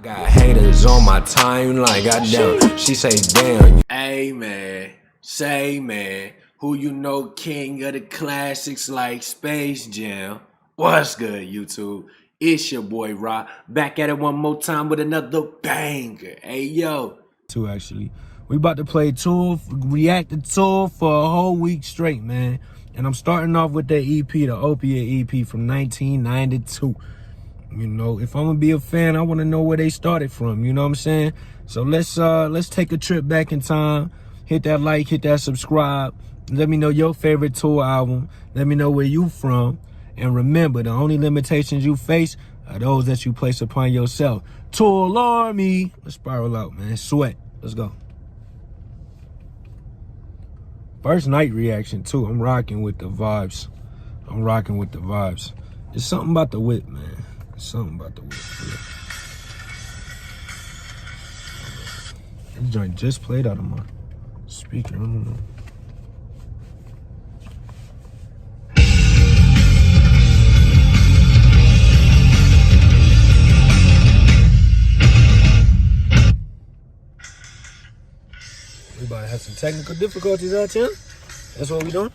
Got haters on my timeline, goddamn. She say, damn. Hey man, say man, who you know king of the classics like Space Jam? What's good, YouTube? It's your boy Rock, back at it one more time with another banger. Hey yo. Actually, we about to play Tool, react to Tool for a whole week straight, man. And I'm starting off with that EP, the Opiate EP from 1992. You know, if I'm gonna be a fan, I want to know where they started from. You know what I'm saying? So let's take a trip back in time. Hit that like, hit that subscribe. Let me know your favorite Tool album. Let me know where you from. And remember, the only limitations you face are those that you place upon yourself. Tool Army. Let's spiral out, man. Sweat. Let's go. First night reaction too. I'm rocking with the vibes. It's something about the whip, man. Something about the whip. This joint just played out of my speaker. I don't know. We about to have some technical difficulties out here. That's what we doing.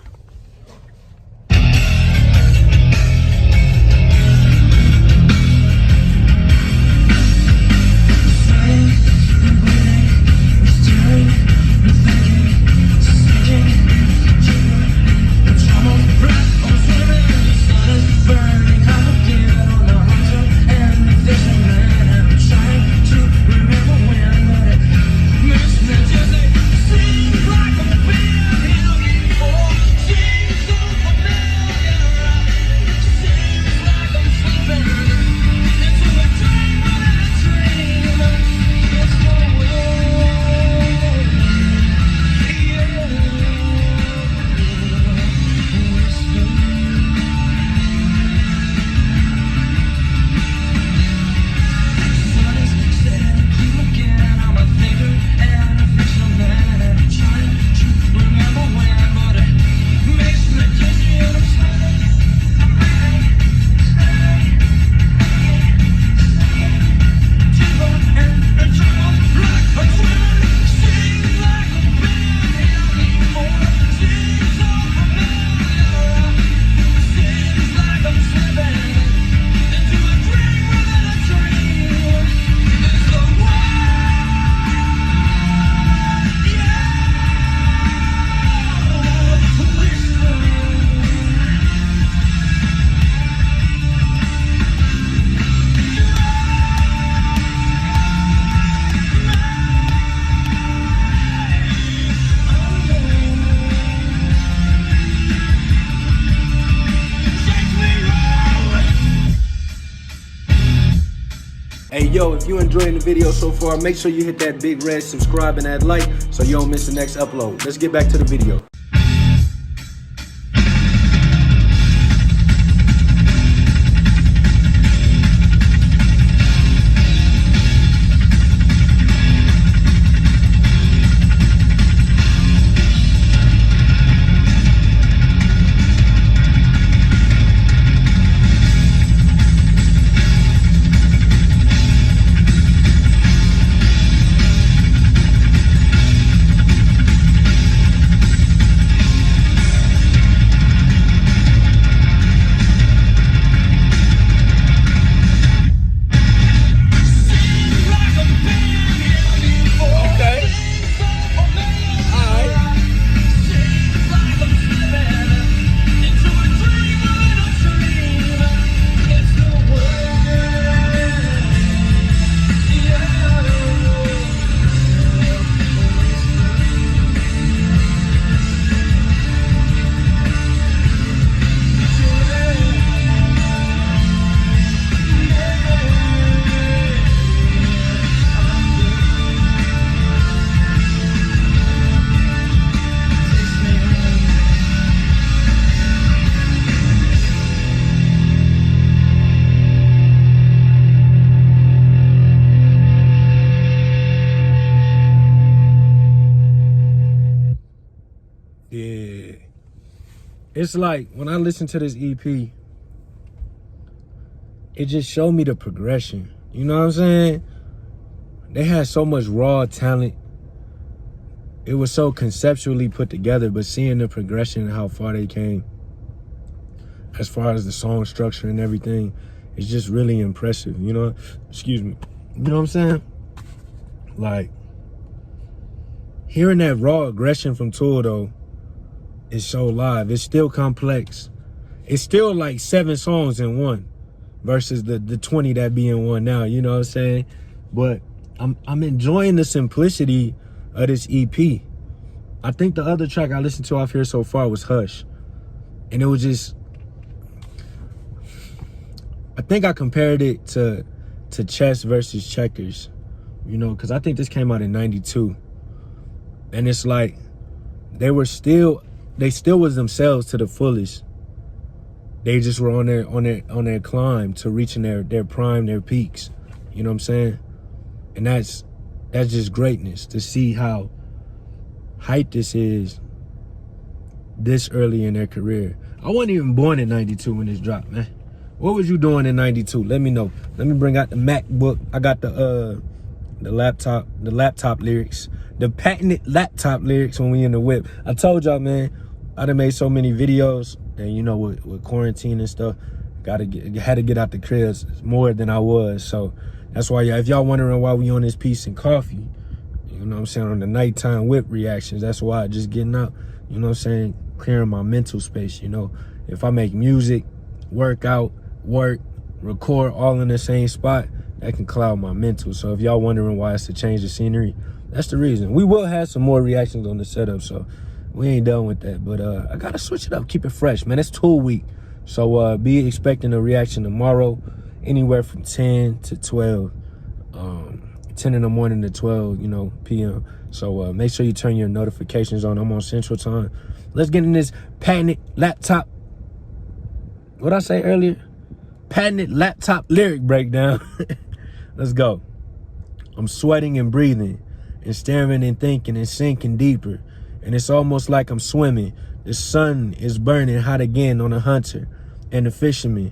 Hey yo, if you're enjoying the video so far, make sure you hit that big red subscribe and that like so you don't miss the next upload. Let's get back to the video. Yeah. It's like when I listen to this EP, it just showed me the progression. You know what I'm saying? they had so much raw talent. It was so conceptually put together, but seeing the progression and how far they came as far as the song structure and everything, it's just really impressive, you know? Excuse me. You know what I'm saying? Like, hearing that raw aggression from Tool, though, is so live. It's still complex. It's still like 7 songs in one versus the 20 that be in one now, you know what I'm saying? But I'm enjoying the simplicity of this EP. I think the other track I listened to off here so far was Hush. And it was just, I think I compared it to Chess versus Checkers, you know, because I think this came out in 92. And it's like, they still was themselves to the fullest. They just were on their climb to reaching their prime, their peaks. You know what I'm saying? And that's just greatness to see how hype this is this early in their career. I wasn't even born in 92 when this dropped, man. What was you doing in 92? Let me know. Let me bring out the MacBook. I got the laptop lyrics, the patented laptop lyrics when we in the whip. I told y'all, man, I done made so many videos, and you know, with quarantine and stuff, had to get out the cribs more than I was. So that's why, if y'all wondering why we on this Peace and Coffee, you know what I'm saying, on the nighttime whip reactions, that's why, just getting out, you know what I'm saying, clearing my mental space. You know, if I make music, work out, work, record all in the same spot, that can cloud my mental. So if y'all wondering why it's a change of scenery, that's the reason. We will have some more reactions on the setup, so we ain't done with that. But I gotta switch it up, keep it fresh, man. It's Tool week, so be expecting a reaction tomorrow, anywhere from 10 to 12, 10 in the morning to 12, you know, p.m. So make sure you turn your notifications on. I'm on Central Time. Let's get in this patented laptop. What I say earlier? Patented laptop lyric breakdown. Let's go. I'm sweating and breathing and staring and thinking and sinking deeper. And it's almost like I'm swimming. The sun is burning hot again on the hunter and the fisherman.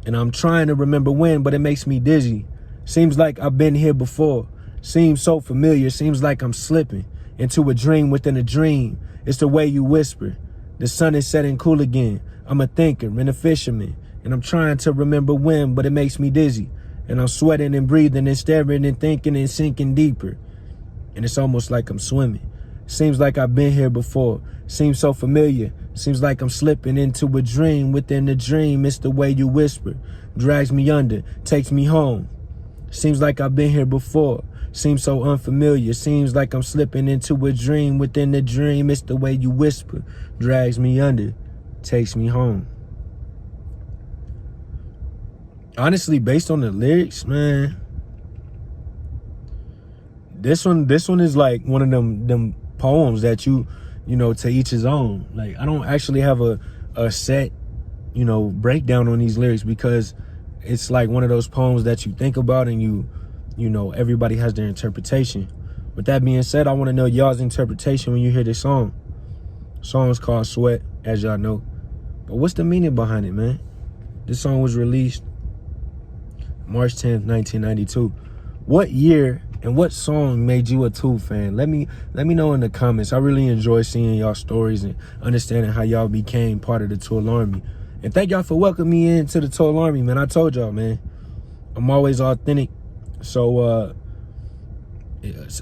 And I'm trying to remember when, but it makes me dizzy. Seems like I've been here before. Seems so familiar. Seems like I'm slipping into a dream within a dream. It's the way you whisper. The sun is setting cool again. I'm a thinker and a fisherman. And I'm trying to remember when, but it makes me dizzy. And I'm sweating and breathing and staring and thinking and sinking deeper. And it's almost like I'm swimming. Seems like I've been here before. Seems so familiar. Seems like I'm slipping into a dream within a dream. It's the way you whisper. Drags me under, takes me home. Seems like I've been here before. Seems so unfamiliar. Seems like I'm slipping into a dream within a dream. It's the way you whisper. Drags me under, takes me home. Honestly, based on the lyrics, man, this one is like one of them poems that you know, to each his own. Like, I don't actually have a set, you know, breakdown on these lyrics, because it's like one of those poems that you think about and you know, everybody has their interpretation. With that being said, I want to know y'all's interpretation when you hear this song. The song is called Sweat, as y'all know. But what's the meaning behind it, man? This song was released March 10th, 1992. What year and what song made you a Tool fan? Let me know in the comments. I really enjoy seeing y'all stories and understanding how y'all became part of the Tool Army. And thank y'all for welcoming me into the Tool Army, man. I told y'all, man, I'm always authentic. So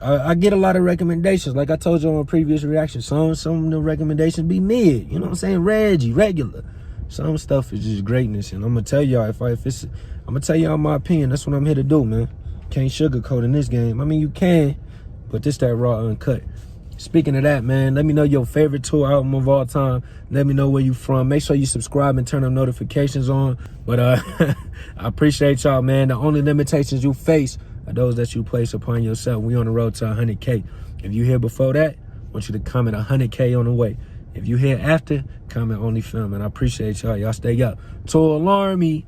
I get a lot of recommendations. Like I told you on a previous reaction, some of the recommendations be mid. You know what I'm saying? Reggie, regular. Some stuff is just greatness, and I'm gonna tell y'all I'm gonna tell y'all my opinion. That's what I'm here to do, man. Can't sugarcoat in this game. I mean, you can, but this that raw uncut. Speaking of that, man, let me know your favorite Tool album of all time. Let me know where you from. Make sure you subscribe and turn them notifications on. But I appreciate y'all, man. The only limitations you face are those that you place upon yourself. We on the road to 100K. If you here before that, I want you to comment 100K on the way. If you here after, comment only filming. I appreciate y'all. Y'all stay up. Tool Army.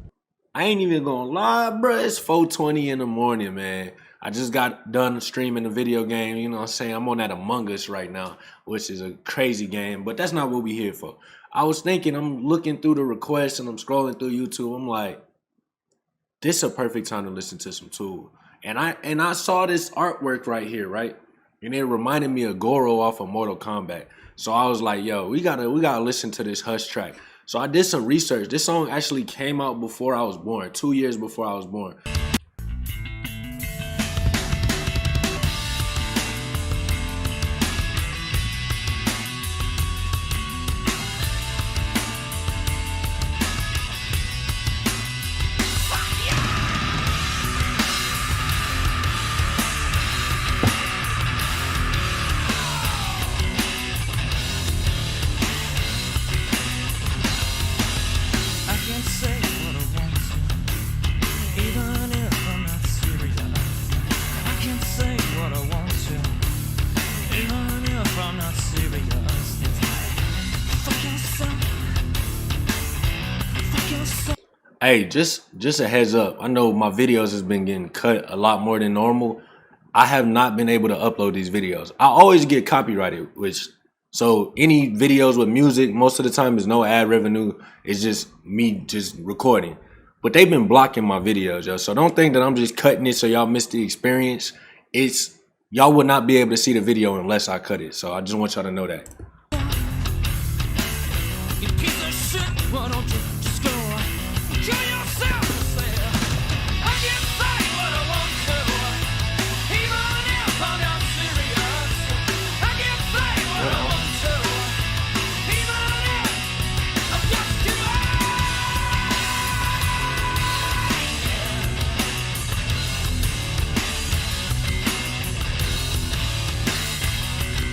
I ain't even gonna lie, bro. It's 4:20 in the morning, man. I just got done streaming a video game. You know what I'm saying? I'm on that Among Us right now, which is a crazy game, but that's not what we here for. I was thinking, I'm looking through the requests and I'm scrolling through YouTube. I'm like, this is a perfect time to listen to some Tool. And I saw this artwork right here, right? And it reminded me of Goro off of Mortal Kombat. So I was like, yo, we gotta listen to this Hush track. So I did some research. This song actually came out before I was born, 2 years before I was born. Hey, just a heads up. I know my videos has been getting cut a lot more than normal. I have not been able to upload these videos. I always get copyrighted, which so any videos with music, most of the time is no ad revenue. It's just me just recording. But they've been blocking my videos, yo. So don't think that I'm just cutting it so y'all miss the experience. It's y'all would not be able to see the video unless I cut it. So I just want y'all to know that. You piece of shit, why don't you just go kill yourself? I can say what I want to, even if I'm not serious. I can say what I want to, even if I'm just too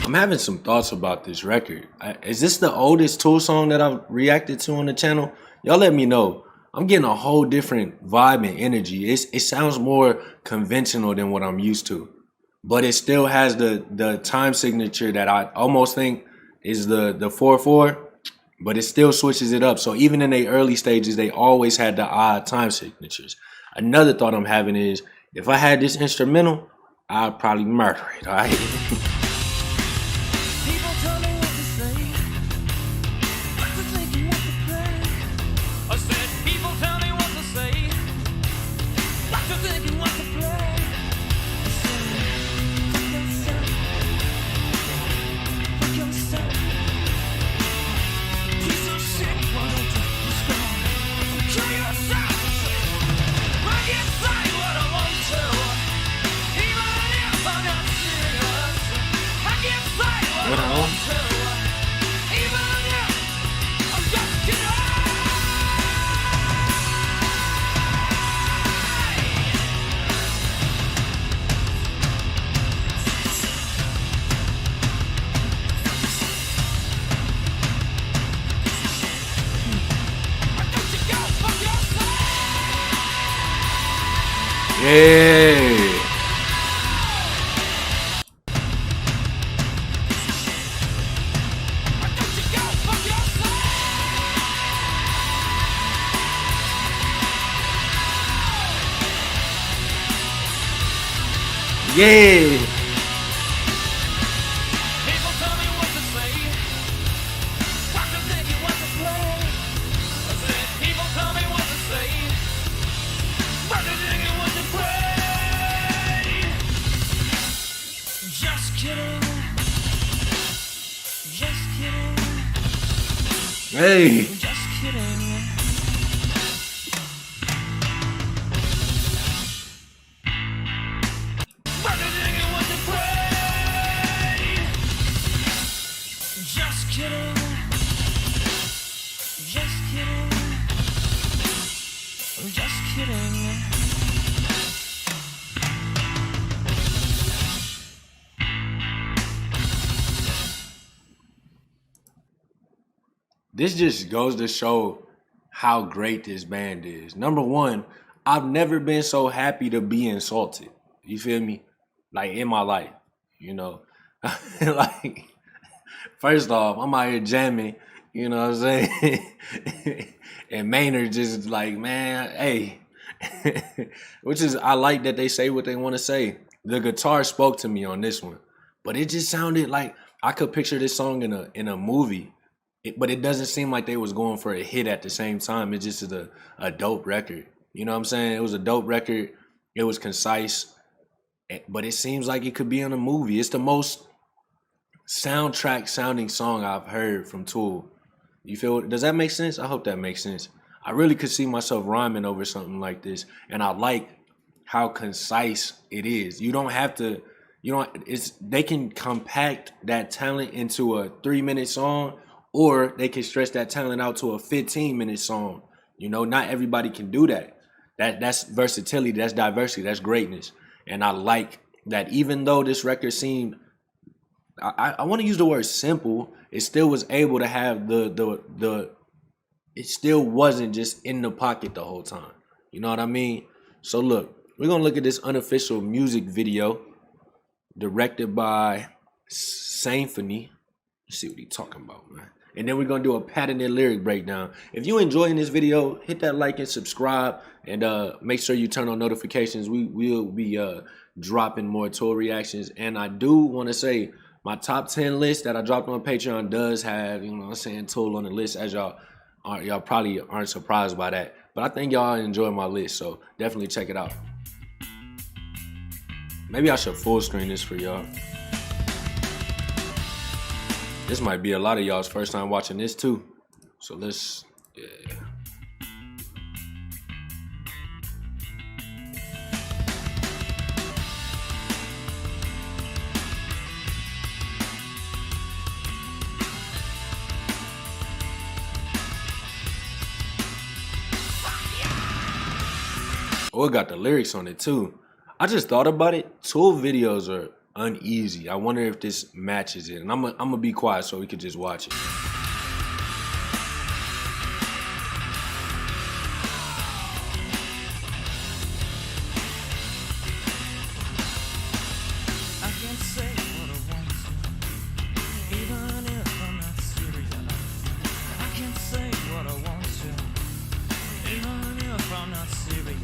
I'm having some thoughts about this record. Is this the oldest Tool song that I've reacted to on the channel? Y'all let me know. I'm getting a whole different vibe and energy. It sounds more conventional than what I'm used to. But it still has the time signature that I almost think is the 4/4, but it still switches it up. So even in the early stages, they always had the odd time signatures. Another thought I'm having is if I had this instrumental, I'd probably murder it, all right? people tell me what to say, what to think and what to play. I said, people tell me what to say, what to think and what to play. I said, fuck yourself, fuck yourself. Piece of shit, why don't you just go kill yourself? I can say what I want to, even if I'm not serious. I can say what I want to, even if I'm just too high. Why don't you go fuck yourself? Yeah. Why don't you go fuck yourself? Yeah. People tell me what to say, what to think and what to play. I said, people tell me what to say, what to think and what to play. Just kidding. Just kidding. Hey. Just kidding. What to think and what to play. Just kidding. Just kidding. Just kidding. This just goes to show how great this band is. Number one, I've never been so happy to be insulted. You feel me? Like in my life, you know? Like, first off, I'm out here jamming, you know what I'm saying? And Maynard just like, man, hey. Which is, I like that they say what they want to say. The guitar spoke to me on this one, but it just sounded like I could picture this song in a movie. But it doesn't seem like they was going for a hit at the same time. It just is a dope record. You know what I'm saying? It was a dope record. It was concise. but it seems like it could be in a movie. It's the most soundtrack sounding song I've heard from Tool. You feel? Does that make sense? I hope that makes sense. I really could see myself rhyming over something like this, and I like how concise it is. You don't have to. You don't. It's they can compact that talent into a 3-minute song, or they can stretch that talent out to a 15-minute song. You know, not everybody can do that. That's versatility. That's diversity. That's greatness. And I like that. Even though this record seemed, I want to use the word simple, it still was able to have the. It still wasn't just in the pocket the whole time. You know what I mean? So look, we're gonna look at this unofficial music video directed by Symphony. Let's see what he's talking about, man. And then we're gonna do a patented lyric breakdown. If you enjoying this video, hit that like and subscribe, and make sure you turn on notifications. We will be dropping more Tool reactions. And I do want to say my top 10 list that I dropped on Patreon does have, you know what I'm saying, Tool on the list, as y'all probably aren't surprised by that. But I think y'all enjoy my list, so definitely check it out. Maybe I should full screen this for y'all. This might be a lot of y'all's first time watching this too. So let's, yeah. Oh, it got the lyrics on it too. I just thought about it. Tool videos are uneasy. I wonder if this matches it. And I'm gonna be quiet so we could just watch it. I can't say what I want to, even if I'm not serious. I can't say what I want to, even if I'm not serious.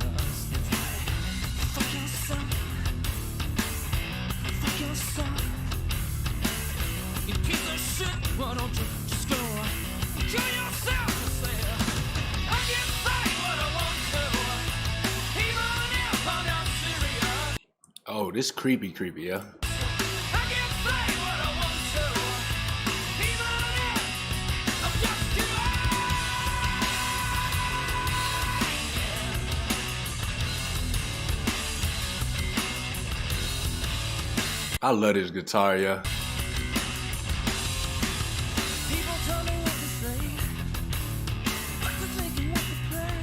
Fuck yourself. Fuck yourself. You piece of shit, why don't you just go kill yourself? I say, I can't say what I want to, even if I'm not serious. Oh, this creepy, yeah. I can't say what I want to, even if I'm just too I love this guitar, yeah. People tell me what to say, what to think and what to play.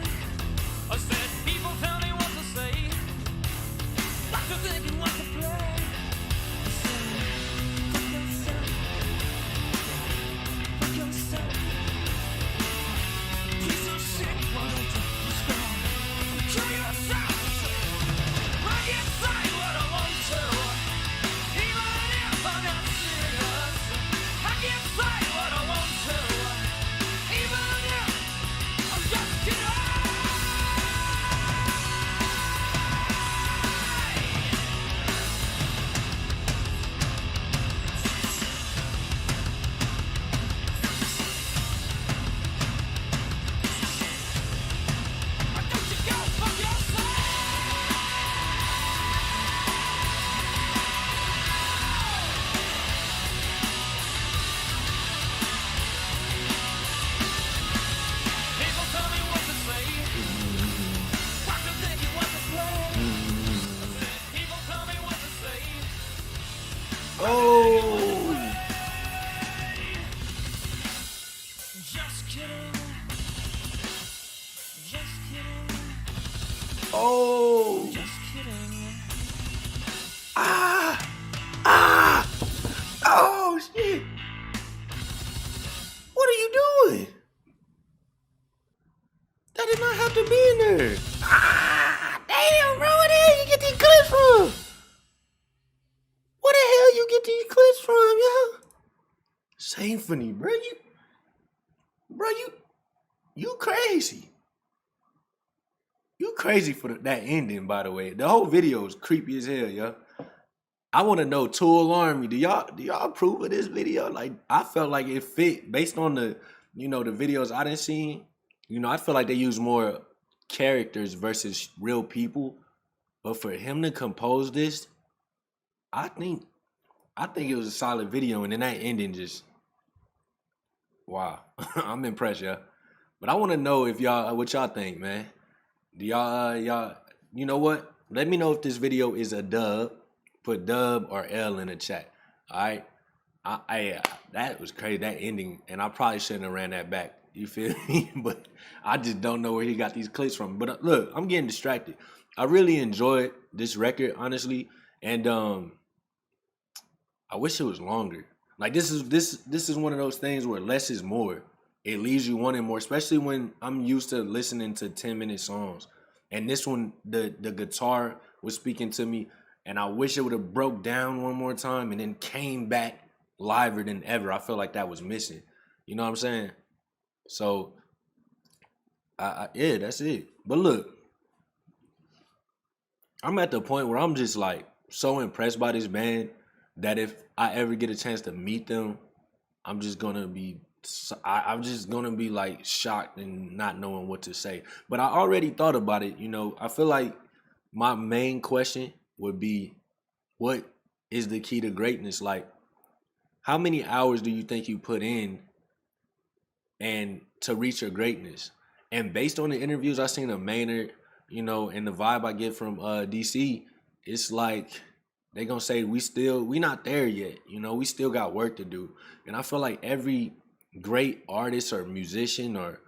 I said, people tell me what to say, what to think and what to play. I said, fuck yourself, fuck yourself. Piece of shit, why don't you just go kill yourself? I said, I can't say what I want to, even if I'm not serious. I can't say what I want to, even if I'm just too high. Why don't you go fuck yourself? People tell me what to say, what to think and what to play. I said, people tell me what to say. Oh, Just kidding. Just kidding. oh, Just kidding. oh shit. What are you doing? That did not have to be in there. Damn, bro, where the hell you get these clips from? Where the hell you get these clips from, yo? Symphony, bro, you crazy. You crazy for that ending, by the way. The whole video is creepy as hell, yo. I want to know, Tool Army, do y'all approve of this video? Like, I felt like it fit based on the, the videos I done seen. I feel like they use more characters versus real people. But for him to compose this, I think it was a solid video, and then that ending just wow. I'm impressed, yeah. But I want to know if y'all what y'all think, man. Do y'all you know what? Let me know if this video is a dub. Put dub or L in the chat. All right. That was crazy, that ending, and I probably shouldn't have ran that back. You feel me? But I just don't know where he got these clips from. But look, I'm getting distracted. I really enjoyed this record, honestly, and I wish it was longer. Like this is one of those things where less is more. It leaves you wanting more, especially when I'm used to listening to 10-minute songs. And this one, the guitar was speaking to me, and I wish it would have broke down one more time and then came back liver than ever. I feel like that was missing. You know what I'm saying? So, yeah, that's it. But look, I'm at the point where I'm just like so impressed by this band that if I ever get a chance to meet them, I'm just gonna be like shocked and not knowing what to say. But I already thought about it. You know, I feel like my main question would be, what is the key to greatness? Like, how many hours do you think you put in and to reach your greatness? And based on the interviews I seen of Maynard, you know, and the vibe I get from DC, it's like they gonna say we not there yet. You know, we still got work to do. And I feel like every great artist or musician or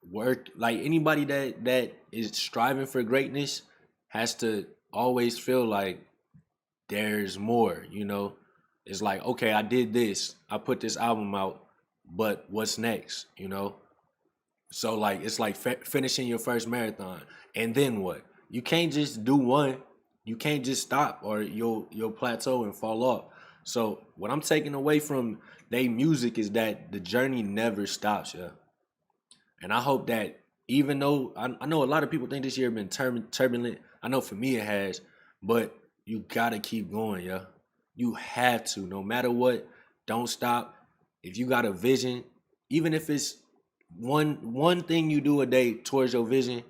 work, like anybody that is striving for greatness has to always feel like there's more, you know. It's like, okay, I did this, I put this album out, but what's next, you know? So like, it's like finishing your first marathon, and then what? You can't just do one. You can't just stop, or you'll plateau and fall off. So what I'm taking away from their music is that the journey never stops, yeah. And I hope that even though I know a lot of people think this year been turbulent, I know for me it has, but you gotta keep going, yeah. You have to, no matter what. Don't stop. If you got a vision, even if it's one thing you do a day towards your vision,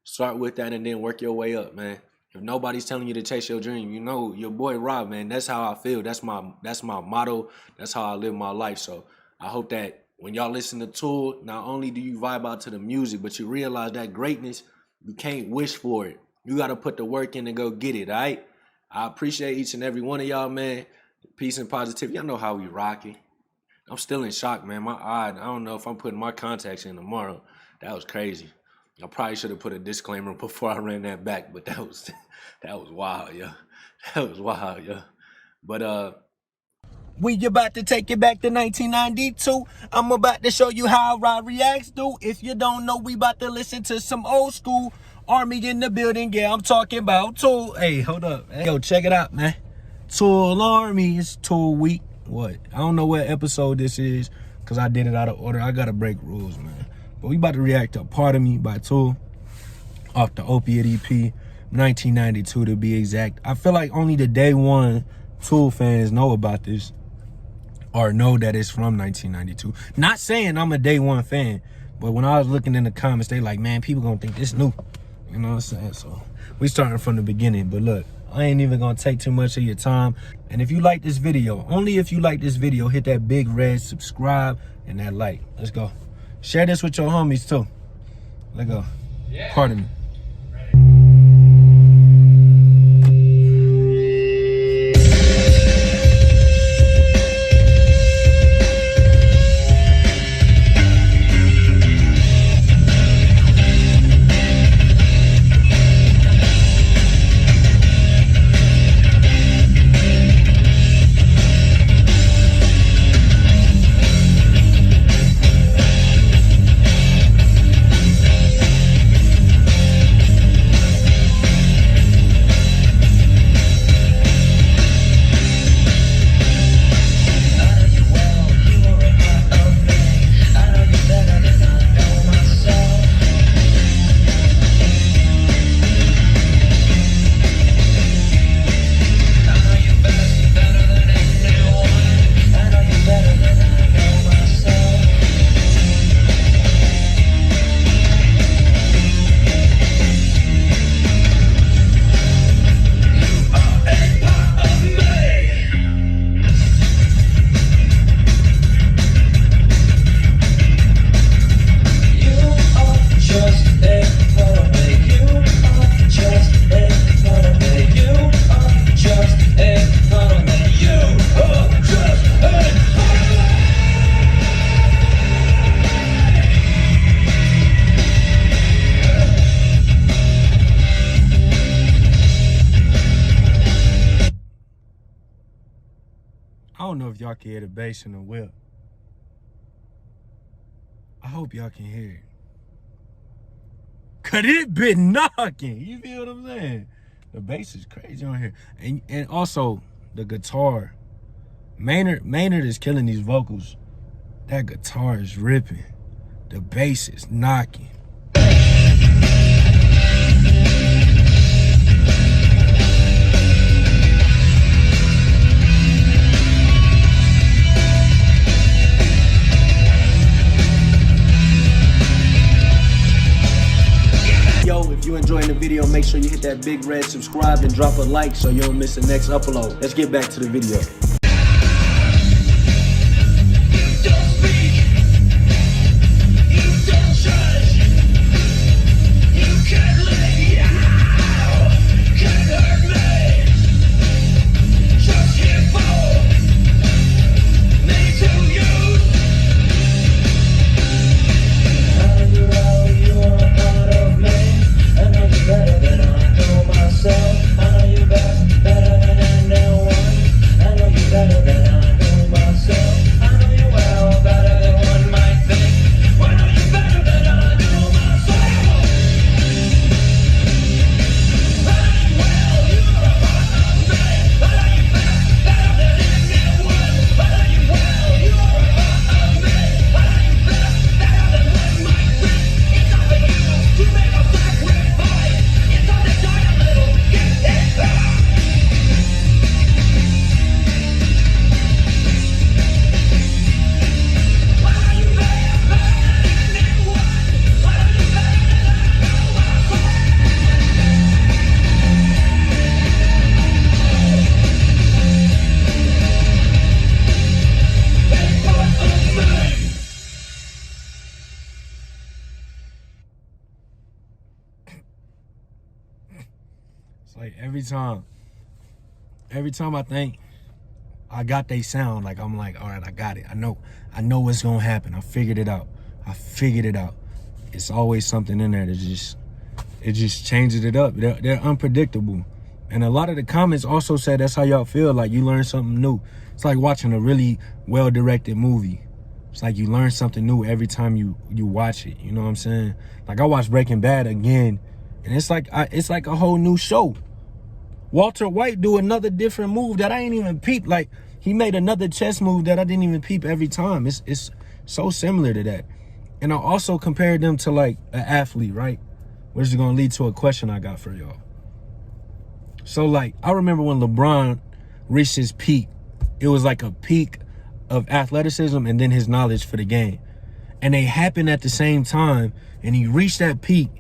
start with that and then work your way up, man. If nobody's telling you to chase your dream, you know your boy Rob, man. That's how I feel. That's my motto. That's how I live my life. So I hope that when y'all listen to Tool, not only do you vibe out to the music, but you realize that greatness, you can't wish for it. You got to put the work in and go get it, all right? I appreciate each and every one of y'all, man. Peace and positivity. Y'all know how we rocking. I'm still in shock, man. My eye, I don't know if I'm putting my contacts in tomorrow. That was crazy. I probably should have put a disclaimer before I ran that back, but that was wild, yeah. That was wild, yeah. But we about to take it back to 1992. I'm about to show you how Rod Reacts do. If you don't know, we about to listen to some old school Army in the building. Yeah, I'm talking about Tool. Hey, hold up. Hey, yo, check it out, man. Tool Army. It's Tool Week. What? I don't know what episode this is because I did it out of order. I got to break rules, man. But we about to react to Part of Me by Tool off the Opiate EP, 1992 to be exact. I feel like only the day one Tool fans know about this or know that it's from 1992. Not saying I'm a day one fan, but when I was looking in the comments, they like, man, people gonna think this new. You know what I'm saying? So we starting from the beginning. But look, I ain't even gonna take too much of your time. And if you like this video, only if you like this video, hit that big red subscribe and that like. Let's go. Share this with your homies too. Let's go. Yeah. Pardon me. I don't know if y'all can hear the bass in the whip. I hope y'all can hear it. Cause it been knocking. You feel what I'm saying? The bass is crazy on here. And also the guitar. Maynard is killing these vocals. That guitar is ripping. The bass is knocking. Yo, if you're enjoying the video, make sure you hit that big red subscribe and drop a like so you don't miss the next upload. Let's get back to the video. It's like every time I think I got they sound, like I'm like, all right, I got it. I know what's gonna happen. I figured it out. It's always something in there that just changes it up. They're unpredictable. And a lot of the comments also said that's how y'all feel, like you learn something new. It's like watching a really well-directed movie. It's like you learn something new every time you watch it. You know what I'm saying? Like I watched Breaking Bad again, and it's like a whole new show. Walter White do another different move that I ain't even peep. Like he made another chess move that I didn't even peep every time. It's so similar to that. And I also compared them to like an athlete, right? Which is gonna lead to a question I got for y'all. So like I remember when LeBron reached his peak, it was like a peak of athleticism and then his knowledge for the game. And they happened at the same time, and he reached that peak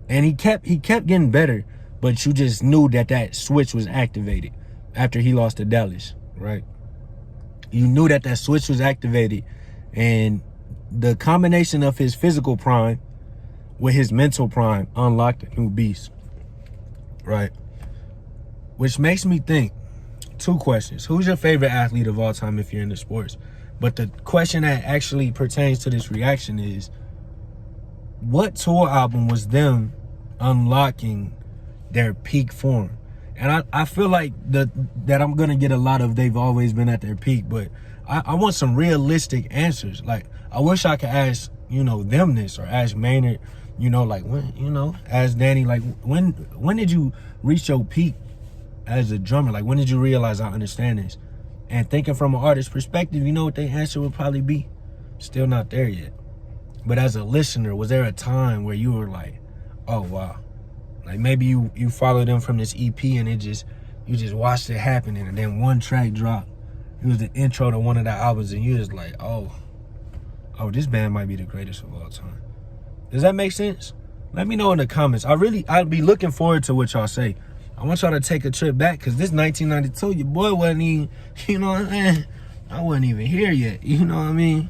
and he kept getting better, but you just knew that switch was activated after he lost to Dallas, right? You knew that switch was activated, and the combination of his physical prime with his mental prime unlocked a new beast, right? Which makes me think, two questions. Who's your favorite athlete of all time if you're into sports? But the question that actually pertains to this reaction is, what Tool album was them unlocking their peak form? And I feel like that I'm gonna get a lot of they've always been at their peak, but I want some realistic answers. Like I wish I could ask, them this, or ask Maynard, like when, ask Danny, like when did you reach your peak as a drummer? Like when did you realize I understand this? And thinking from an artist's perspective, you know what their answer would probably be? Still not there yet. But as a listener, was there a time where you were like, oh wow, like maybe you followed them from this EP and you just watched it happen, and then one track dropped. It was the intro to one of the albums, and you was like, oh, this band might be the greatest of all time. Does that make sense? Let me know in the comments. I'd be looking forward to what y'all say. I want y'all to take a trip back, because this 1992, your boy wasn't even, you know what I'm saying? I wasn't even here yet, you know what I mean?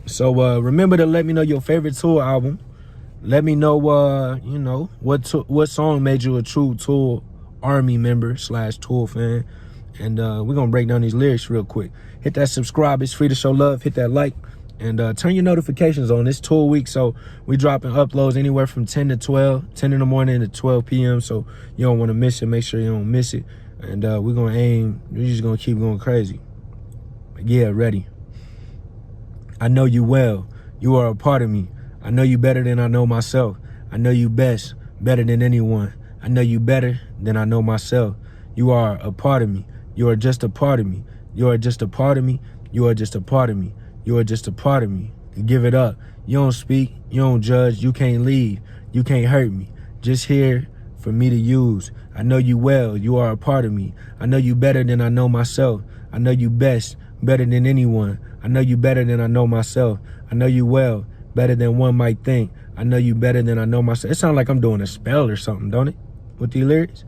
So remember to let me know your favorite Tool album. Let me know, what song made you a true Tool Army member / Tool fan. And we're going to break down these lyrics real quick. Hit that subscribe. It's free to show love. Hit that like. And turn your notifications on. It's Tool week, so we dropping uploads anywhere from 10 to 12, 10 in the morning to 12 p.m. So you don't want to miss it. Make sure you don't miss it. And we're just going to keep going crazy. Yeah, ready. I know you well. You are a part of me. I know you better than I know myself. I know you best, better than anyone. I know you better than I know myself. You are a part of me. You are just a part of me. You are just a part of me. You are just a part of me. You are just a part of me. Give it up. You don't speak. You don't judge. You can't lead. You can't hurt me. Just here for me to use. I know you well. You are a part of me. I know you better than I know myself. I know you best, better than anyone. I know you better than I know myself. I know you well, better than one might think. I know you better than I know myself. It sounds like I'm doing a spell or something, don't it? With the lyrics?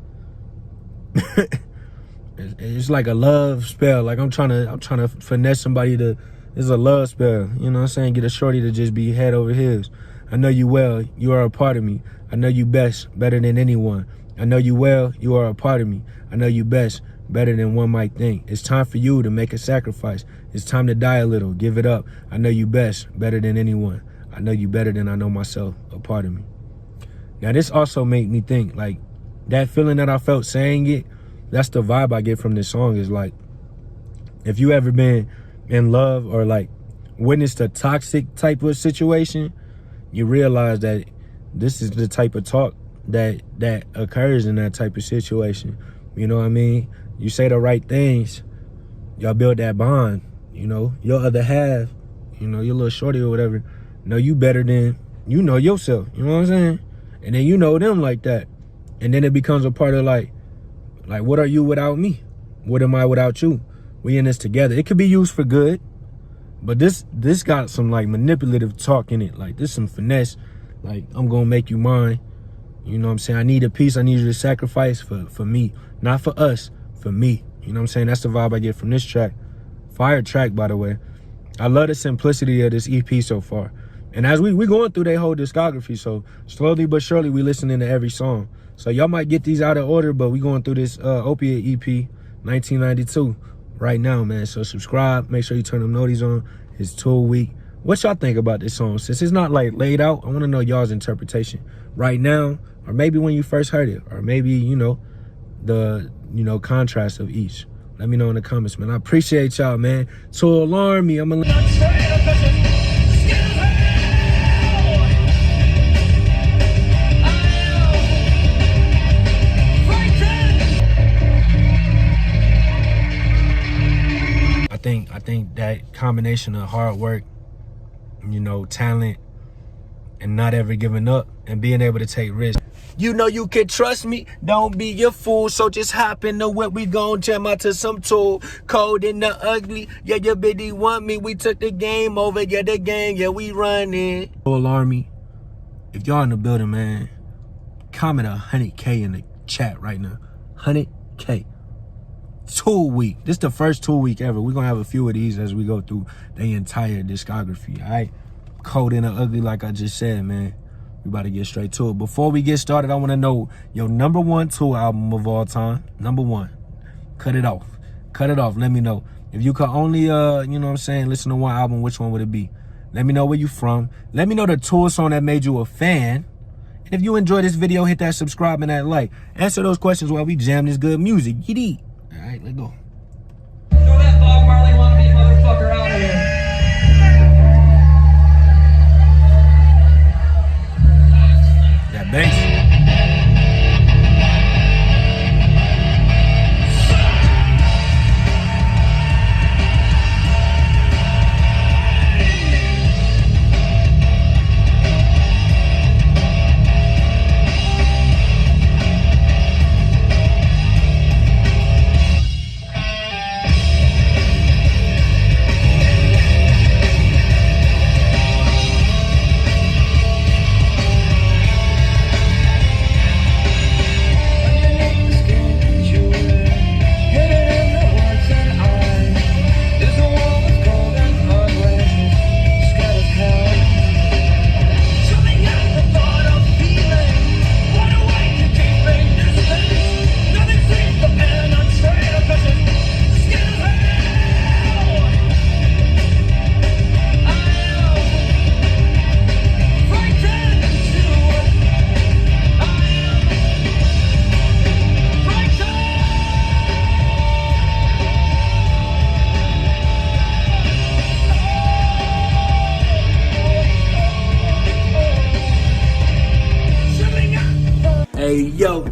It's like a love spell. Like I'm trying to finesse somebody to. It's a love spell. You know what I'm saying? Get a shorty to just be head over heels. I know you well. You are a part of me. I know you best, better than anyone. I know you well. You are a part of me. I know you best, better than one might think. It's time for you to make a sacrifice. It's time to die a little. Give it up. I know you best, better than anyone. I know you better than I know myself. A part of me. Now this also made me think, like, that feeling that I felt saying it, that's the vibe I get from this song. Is like, if you ever been in love or like witnessed a toxic type of situation, you realize that this is the type of talk that occurs in that type of situation. You know what I mean? You say the right things, y'all build that bond. You know, your other half, you know, your little shorty or whatever, know you better than you know yourself. You know what I'm saying? And then you know them like that. And then it becomes a part of like, what are you without me? What am I without you? We in this together. It could be used for good, but this got some like manipulative talk in it. Like this some finesse. Like, I'm gonna make you mine. You know what I'm saying? I need a piece. I need you to sacrifice for me. Not for us, for me. You know what I'm saying? That's the vibe I get from this track. Fire track, by the way. I love the simplicity of this EP so far. And as we going through their whole discography, so slowly but surely we listening to every song. So y'all might get these out of order, but we going through this Opiate EP 1992 right now, man. So subscribe. Make sure you turn them noties on. It's Tool Week. What y'all think about this song? Since it's not like laid out, I want to know y'all's interpretation right now, or maybe when you first heard it, or maybe, you know, the, contrast of each. Let me know in the comments, man. I appreciate y'all, man. So alarm me. I'm gonna I think that combination of hard work, talent, and not ever giving up and being able to take risks. You know you can trust me, don't be a fool, so just hop in the whip, we gon' jam out to some Tool. Cold and the ugly, yeah, your bitty want me, we took the game over, yeah, the gang, yeah, we running. Alarm me. If y'all in the building, man, comment 100K in the chat right now. 100K. Tool Week. This is the first Tool Week ever. We're gonna have a few of these as we go through the entire discography, all right? Cold and the ugly, like I just said, man. We about to get straight to it. Before we get started, I want to know your #1 Tool album of all time. #1. Cut it off. Cut it off. Let me know. If you could only, listen to one album, which one would it be? Let me know where you from. Let me know the Tool song that made you a fan. And if you enjoyed this video, hit that subscribe and that like. Answer those questions while we jam this good music. Yiddy. All right, let's go. Throw that Bob Marley wannabe motherfucker out of here. That bass.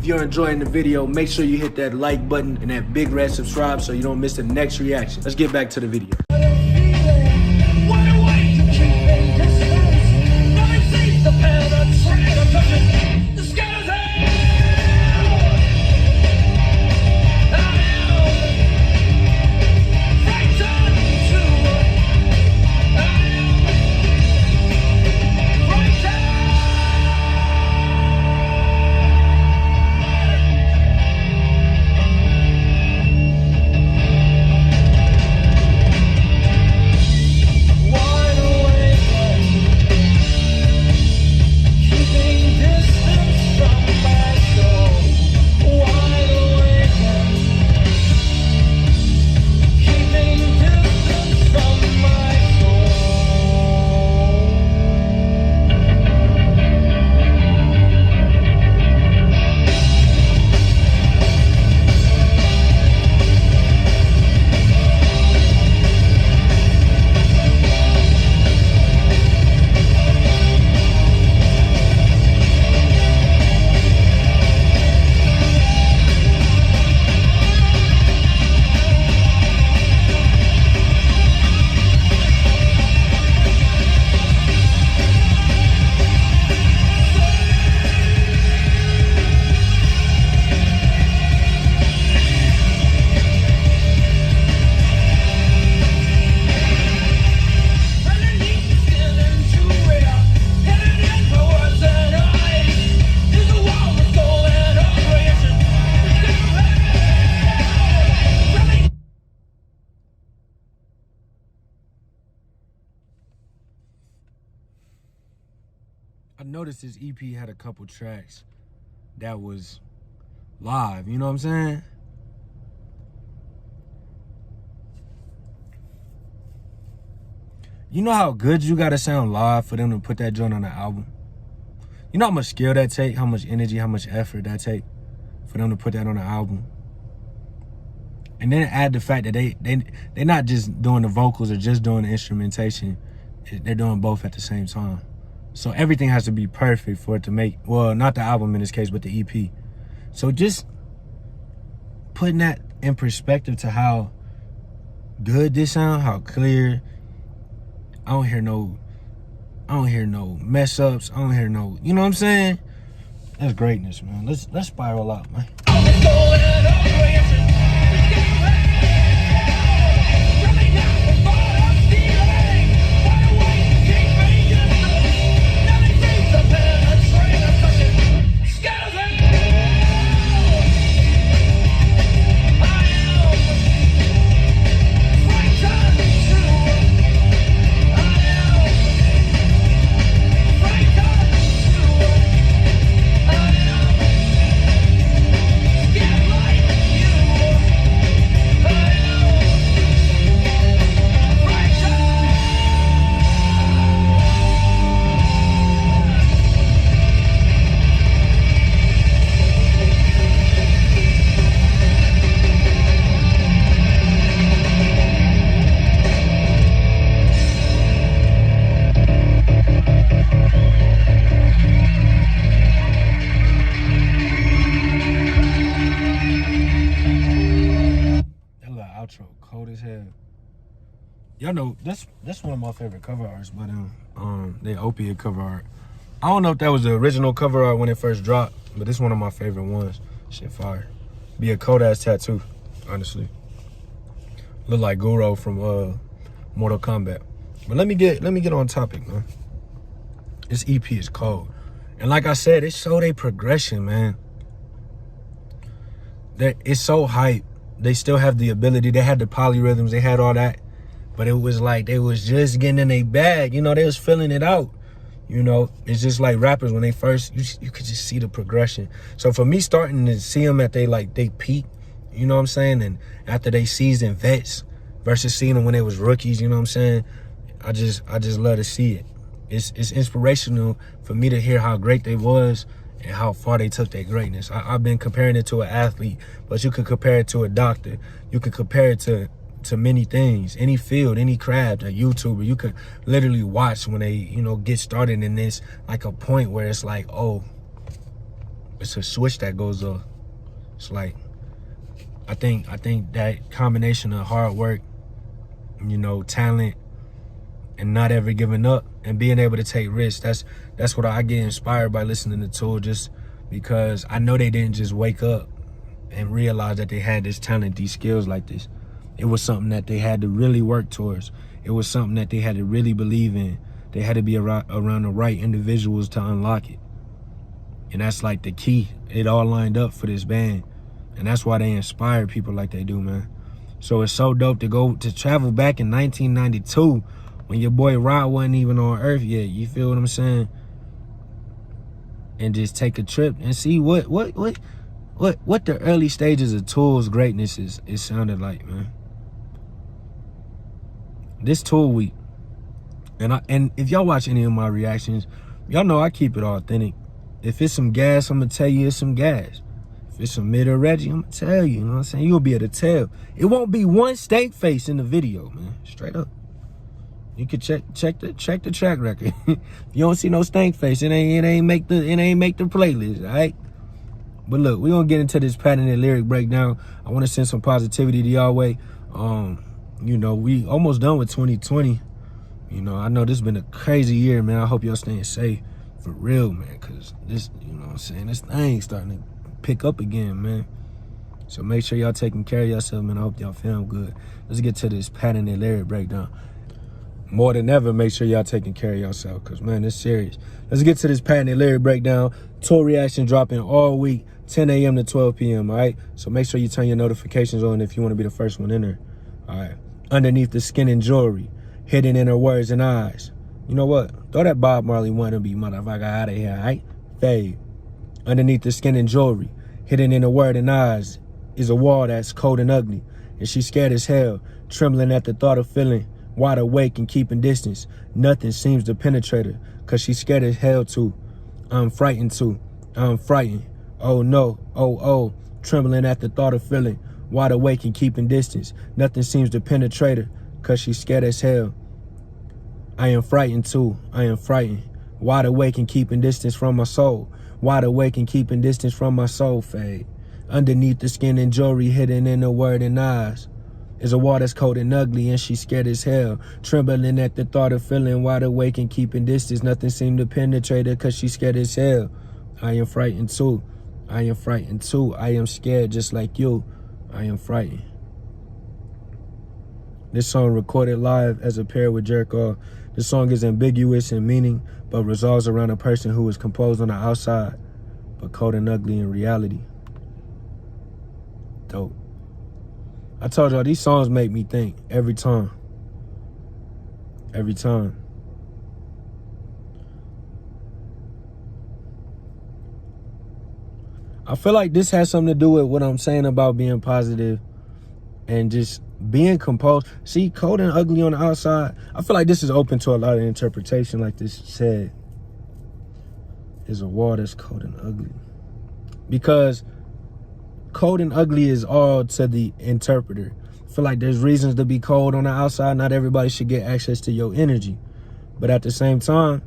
you're enjoying the video, make sure you hit that like button and that big red subscribe so you don't miss the next reaction. Let's get back to the video. I noticed this EP had a couple tracks that was live, you know what I'm saying? You know how good you gotta sound live for them to put that joint on the album? You know how much skill that take, how much energy, how much effort that take for them to put that on the album? And then add the fact that they're not just doing the vocals or just doing the instrumentation. They're doing both at the same time. So everything has to be perfect for it to make, well, not the album in this case, but the EP. So just putting that in perspective to how good this sound, how clear. I don't hear no mess ups. I don't hear no, you know what I'm saying? That's greatness, man. Let's spiral out, man. Cold as hell. Y'all know that's one of my favorite cover arts, but the Opiate cover art. I don't know if that was the original cover art when it first dropped, but it's one of my favorite ones. Shit fire. Be a cold ass tattoo, honestly. Look like Guru from Mortal Kombat. But let me get on topic, man. This EP is cold. And like I said, it showed a progression, man. It's so hype. They still have the ability. They had the polyrhythms. They had all that. But it was like they was just getting in a bag. You know, they was filling it out. You know, it's just like rappers when they first, you could just see the progression. So for me starting to see them at they peak, you know what I'm saying? And after they seasoned vets versus seeing them when they was rookies, you know what I'm saying? I just love to see it. It's inspirational for me to hear how great they was and how far they took their greatness. I've been comparing it to an athlete, but you could compare it to a doctor. You could compare it to many things, any field, any craft, a YouTuber. You could literally watch when they, you know, get started in this, like a point where it's like, oh, it's a switch that goes off. It's like, I think that combination of hard work, you know, talent, and not ever giving up and being able to take risks. That's what I get inspired by listening to Tool, just because I know they didn't just wake up and realize that they had this talent, these skills like this. It was something that they had to really work towards. It was something that they had to really believe in. They had to be around the right individuals to unlock it. And that's like the key. It all lined up for this band. And that's why they inspire people like they do, man. So it's so dope to travel back in 1992 when your boy Rod wasn't even on Earth yet. You feel what I'm saying? And just take a trip and see what the early stages of Tool's greatness is sounded like, man. This Tool week, and if y'all watch any of my reactions, y'all know I keep it authentic. If it's some gas, I'm gonna tell you it's some gas. If it's some Mid or Reggie, I'm gonna tell you, you know what I'm saying? You'll be able to tell. It won't be one stank face in the video, man. Straight up. You can check the track record. If you don't see no stank face, it ain't make the playlist, all right? But look, we're gonna get into this patented lyric breakdown. I wanna send some positivity to y'all way. You know, we almost done with 2020. You know, I know this has been a crazy year, man. I hope y'all staying safe for real, man, because this, you know what I'm saying, this thing's starting to pick up again, man. So make sure y'all taking care of yourself, man. I hope y'all feeling good. Let's get to this patented lyric breakdown. More than ever, make sure y'all taking care of yourself, because, man, it's serious. Let's get to this patented lyric breakdown. Tool reaction dropping all week, 10 a.m. to 12 p.m., all right? So make sure you turn your notifications on if you want to be the first one in there, all right? Underneath the skin and jewelry, hidden in her words and eyes. You know what? Throw that Bob Marley wannabe motherfucker out of here, all right? Fade. Underneath the skin and jewelry, hidden in her word and eyes, is a wall that's cold and ugly, and she's scared as hell, trembling at the thought of feeling wide awake and keeping distance. Nothing seems to penetrate her, cause she's scared as hell too. I'm frightened too. I'm frightened. Oh no, oh, trembling at the thought of feeling wide awake and keeping distance. Nothing seems to penetrate her, cause she's scared as hell. I am frightened too. I am frightened. Wide awake and keeping distance from my soul. Wide awake and keeping distance from my soul. Fade. Underneath the skin and jewelry, hidden in the word and eyes, is a wall that's cold and ugly, and she's scared as hell, trembling at the thought of feeling wide awake and keeping distance. Nothing seemed to penetrate her, cause she's scared as hell. I am frightened too. I am frightened too. I am scared just like you. I am frightened. This song recorded live as a pair with Jerk Off. This song is ambiguous in meaning, but revolves around a person who is composed on the outside, but cold and ugly in reality. Dope. I told y'all, these songs make me think every time. Every time. I feel like this has something to do with what I'm saying about being positive and just being composed. See, cold and ugly on the outside, I feel like this is open to a lot of interpretation, like this said. Is a wall that's cold and ugly. Because cold and ugly is all to the interpreter. I feel like there's reasons to be cold on the outside. Not everybody should get access to your energy. But at the same time,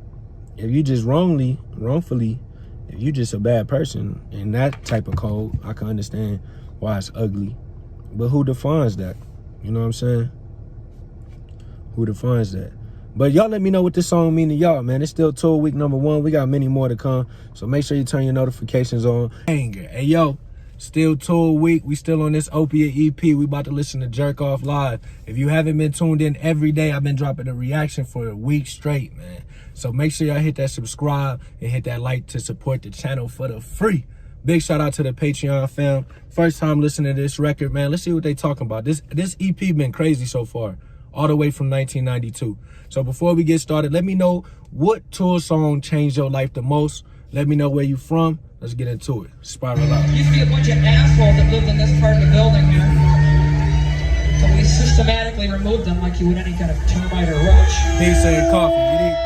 if you just wrongfully, if you just a bad person in that type of cold, I can understand why it's ugly. But who defines that? You know what I'm saying? Who defines that? But y'all let me know what this song mean to y'all, man. It's still Tool week number 1. We got many more to come. So make sure you turn your notifications on. Anger. Hey, yo. Still Tool week. We still on this Opiate EP. We about to listen to Jerk Off live. If you haven't been tuned in every day, I've been dropping a reaction for a week straight, man. So make sure y'all hit that subscribe and hit that like to support the channel for the free. Big shout out to the Patreon fam. First time listening to this record, man. Let's see what they talking about. This EP been crazy so far, all the way from 1992. So before we get started, let me know what Tool song changed your life the most. Let me know where you from. Let's get into it. Spiral out. Used to be a bunch of assholes that lived in this part of the building here. So we systematically removed them like you would any kind of termite or roach. Pizza and coffee, you dig?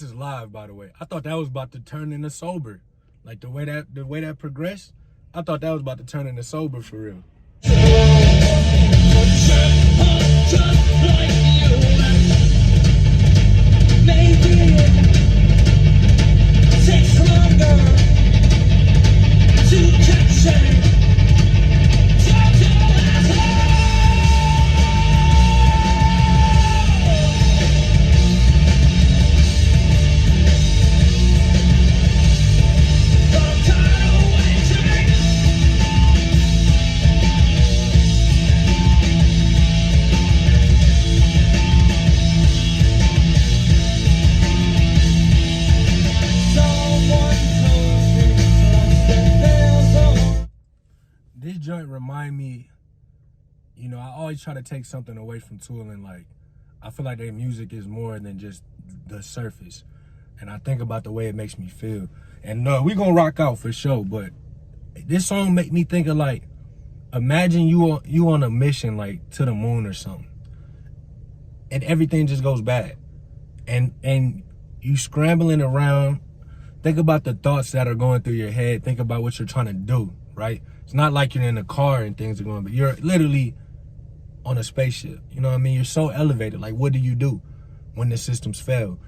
is live, by the way. I thought that was about to turn into sober. Like the way that progressed, I thought that was about to turn into sober for real. Maybe it takes longer to capture. This joint remind me, you know, I always try to take something away from Tool, and like, I feel like their music is more than just the surface. And I think about the way it makes me feel. And we gonna rock out for sure, but this song make me think of like, imagine you on a mission like to the moon or something, and everything just goes bad. And you scrambling around, think about the thoughts that are going through your head, think about what you're trying to do, right? It's not like you're in a car and things are going, but you're literally on a spaceship. You know what I mean? You're so elevated. Like, what do you do when the systems fail?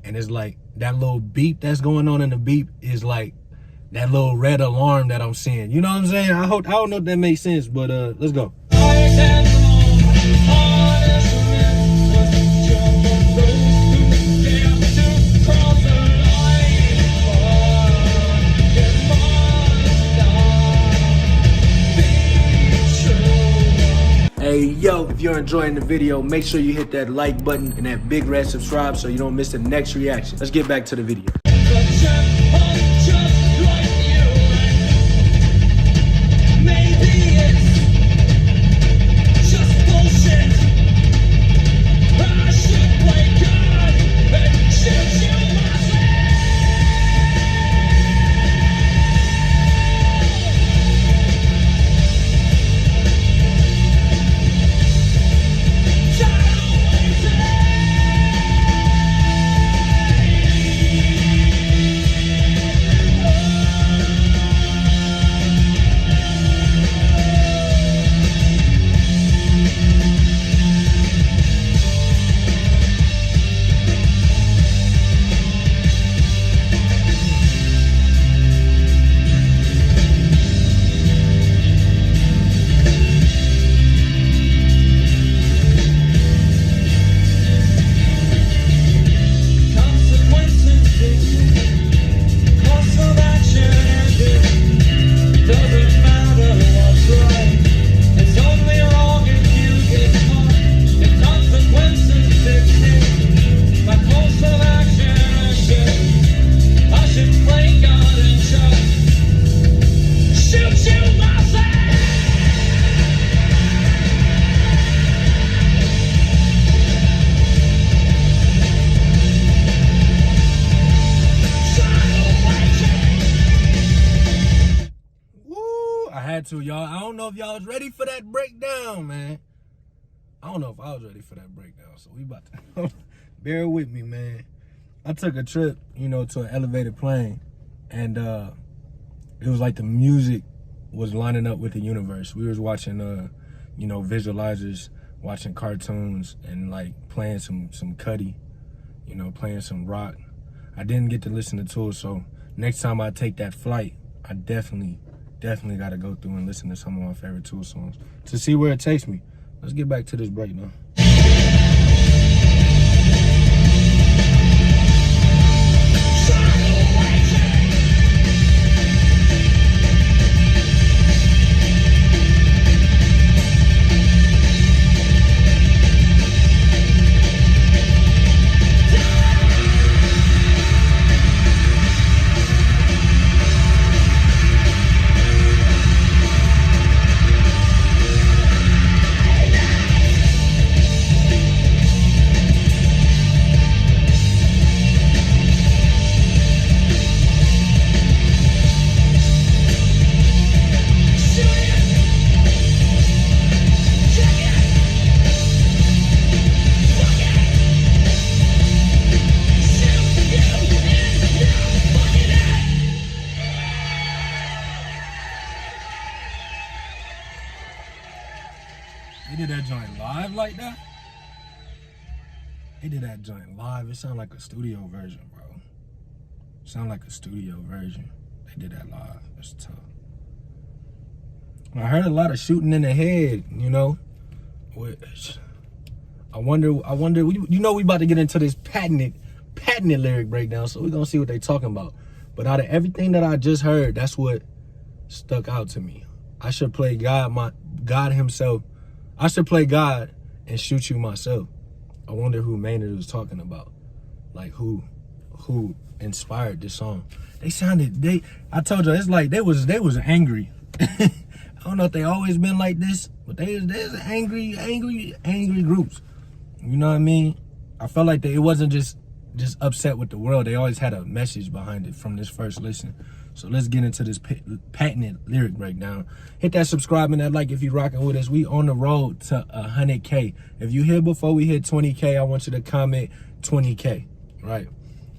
And it's like that little beep that's going on in the beep is like that little red alarm that I'm seeing. You know what I'm saying? I don't know if that makes sense, but let's go. Hey, yo, if you're enjoying the video, make sure you hit that like button and that big red subscribe so you don't miss the next reaction. Let's get back to the video. Y'all, I don't know if y'all was ready for that breakdown, man. I don't know if I was ready for that breakdown, so we about to bear with me, man. I took a trip, you know, to an elevated plane, and it was like the music was lining up with the universe. We was watching you know, visualizers, watching cartoons, and like playing some Cuddy, you know, playing some rock. I didn't get to listen to Tool, so next time I take that flight, I definitely got to go through and listen to some of my favorite Tool songs to see where it takes me. Let's get back to this breakdown. They did that joint live. It sounded like a studio version, bro. Sound like a studio version. They did that live. It's tough. I heard a lot of shooting in the head, you know. Which I wonder. You know, we about to get into this patented lyric breakdown, so we're gonna see what they talking about. But out of everything that I just heard, that's what stuck out to me. I should play God himself. I should play God and shoot you myself. I wonder who Maynard was talking about. Like who inspired this song. I told you, it's like they was angry. I don't know if they always been like this, but there's angry groups. You know what I mean? I felt like it wasn't just upset with the world. They always had a message behind it from this first listen. So let's get into this patented lyric breakdown. Hit that subscribe and that like if you rocking with us. We on the road to 100K. If you here before we hit 20K, I want you to comment 20K, right?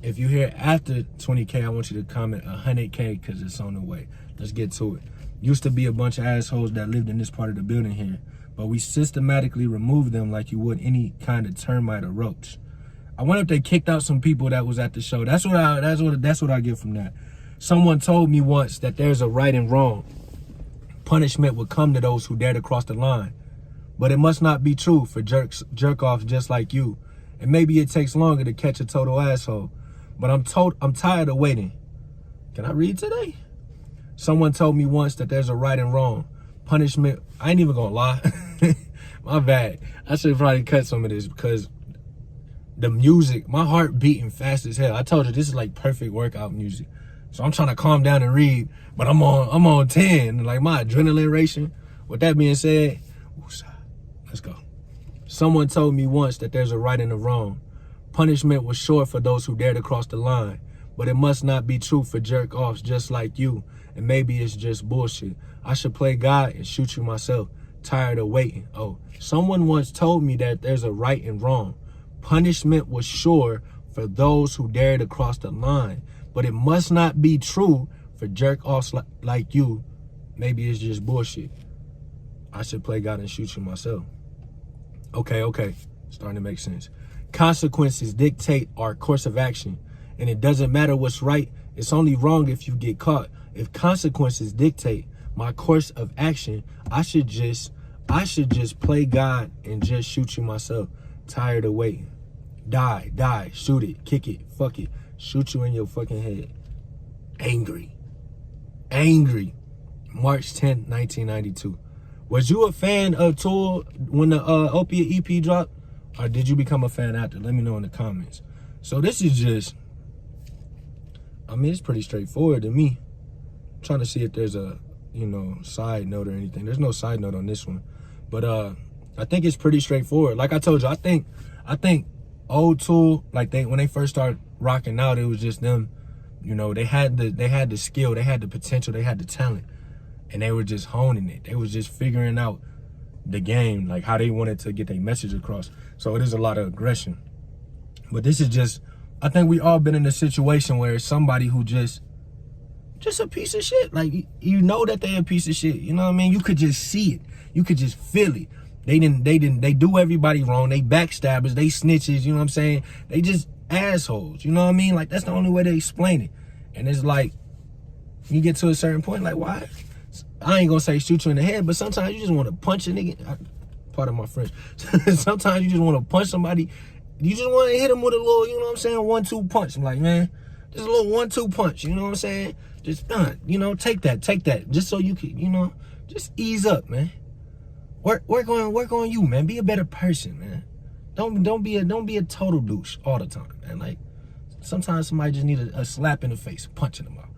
If you here after 20K, I want you to comment 100K because it's on the way. Let's get to it. Used to be a bunch of assholes that lived in this part of the building here, but we systematically removed them like you would any kind of termite or roach. I wonder if they kicked out some people that was at the show. That's what I get from that. Someone told me once that there's a right and wrong. Punishment would come to those who dare to cross the line. But it must not be true for jerk offs just like you. And maybe it takes longer to catch a total asshole. But I'm tired of waiting. Can I read today? Someone told me once that there's a right and wrong. Punishment, I ain't even gonna lie. My bad. I should probably cut some of this because the music, my heart beating fast as hell. I told you this is like perfect workout music. So I'm trying to calm down and read, but I'm on 10, like my adrenaline racing. With that being said, let's go. Someone told me once that there's a right and a wrong. Punishment was short for those who dare to cross the line, but it must not be true for jerk offs just like you. And maybe it's just bullshit. I should play God and shoot you myself. Tired of waiting. Oh, someone once told me that there's a right and wrong. Punishment was sure for those who dare to cross the line, but it must not be true for jerk offs like you. Maybe it's just bullshit. I should play God and shoot you myself. Okay. Starting to make sense. Consequences dictate our course of action, and it doesn't matter what's right. It's only wrong if you get caught. If consequences dictate my course of action, I should just play God and just shoot you myself. Tired of waiting. Die, shoot it, kick it, fuck it, shoot you in your fucking head. Angry. March 10th, 1992. Was you a fan of Tool when the Opiate EP dropped? Or did you become a fan after? Let me know in the comments. So this is just, I mean, it's pretty straightforward to me. I'm trying to see if there's a, side note or anything. There's no side note on this one. But I think it's pretty straightforward. Like I told you, I think old Tool, like when they first started rocking out, it was just them, they had the skill, they had the potential, they had the talent, and they were just honing it. They was just figuring out the game, like how they wanted to get their message across. So it is a lot of aggression. But this is just, I think we all been in a situation where it's somebody who just a piece of shit. Like, you know that they a piece of shit. You know what I mean? You could just see it. You could just feel it. They do everybody wrong. They backstabbers, they snitches, you know what I'm saying? They just assholes, you know what I mean? Like, that's the only way to explain it. And it's like, you get to a certain point, like, why? I ain't gonna say shoot you in the head, but sometimes you just want to punch a nigga. Pardon my French. Sometimes you just want to punch somebody. You just want to hit them with a little, you know what I'm saying, 1-2 punch. I'm like, man, just a little 1-2 punch, you know what I'm saying? Just, take that, just so you can, just ease up, man. Work on you, man. Be a better person, man. Don't be a total douche all the time, man. Like, sometimes somebody just need a slap in the face, punching them out.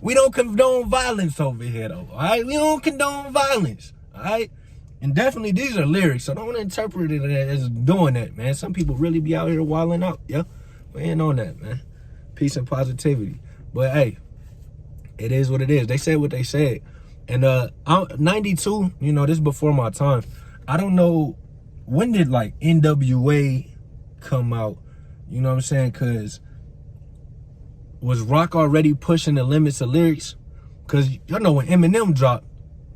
We don't condone violence over here, though, all right? We don't condone violence, all right? And definitely these are lyrics, so don't interpret it as doing that, man. Some people really be out here wilding out, yeah? We ain't on that, man. Peace and positivity. But, hey, it is what it is. They said what they said. And 92, this is before my time. I don't know, when did, like, NWA come out? You know what I'm saying? Because was rock already pushing the limits of lyrics? Because, when Eminem dropped,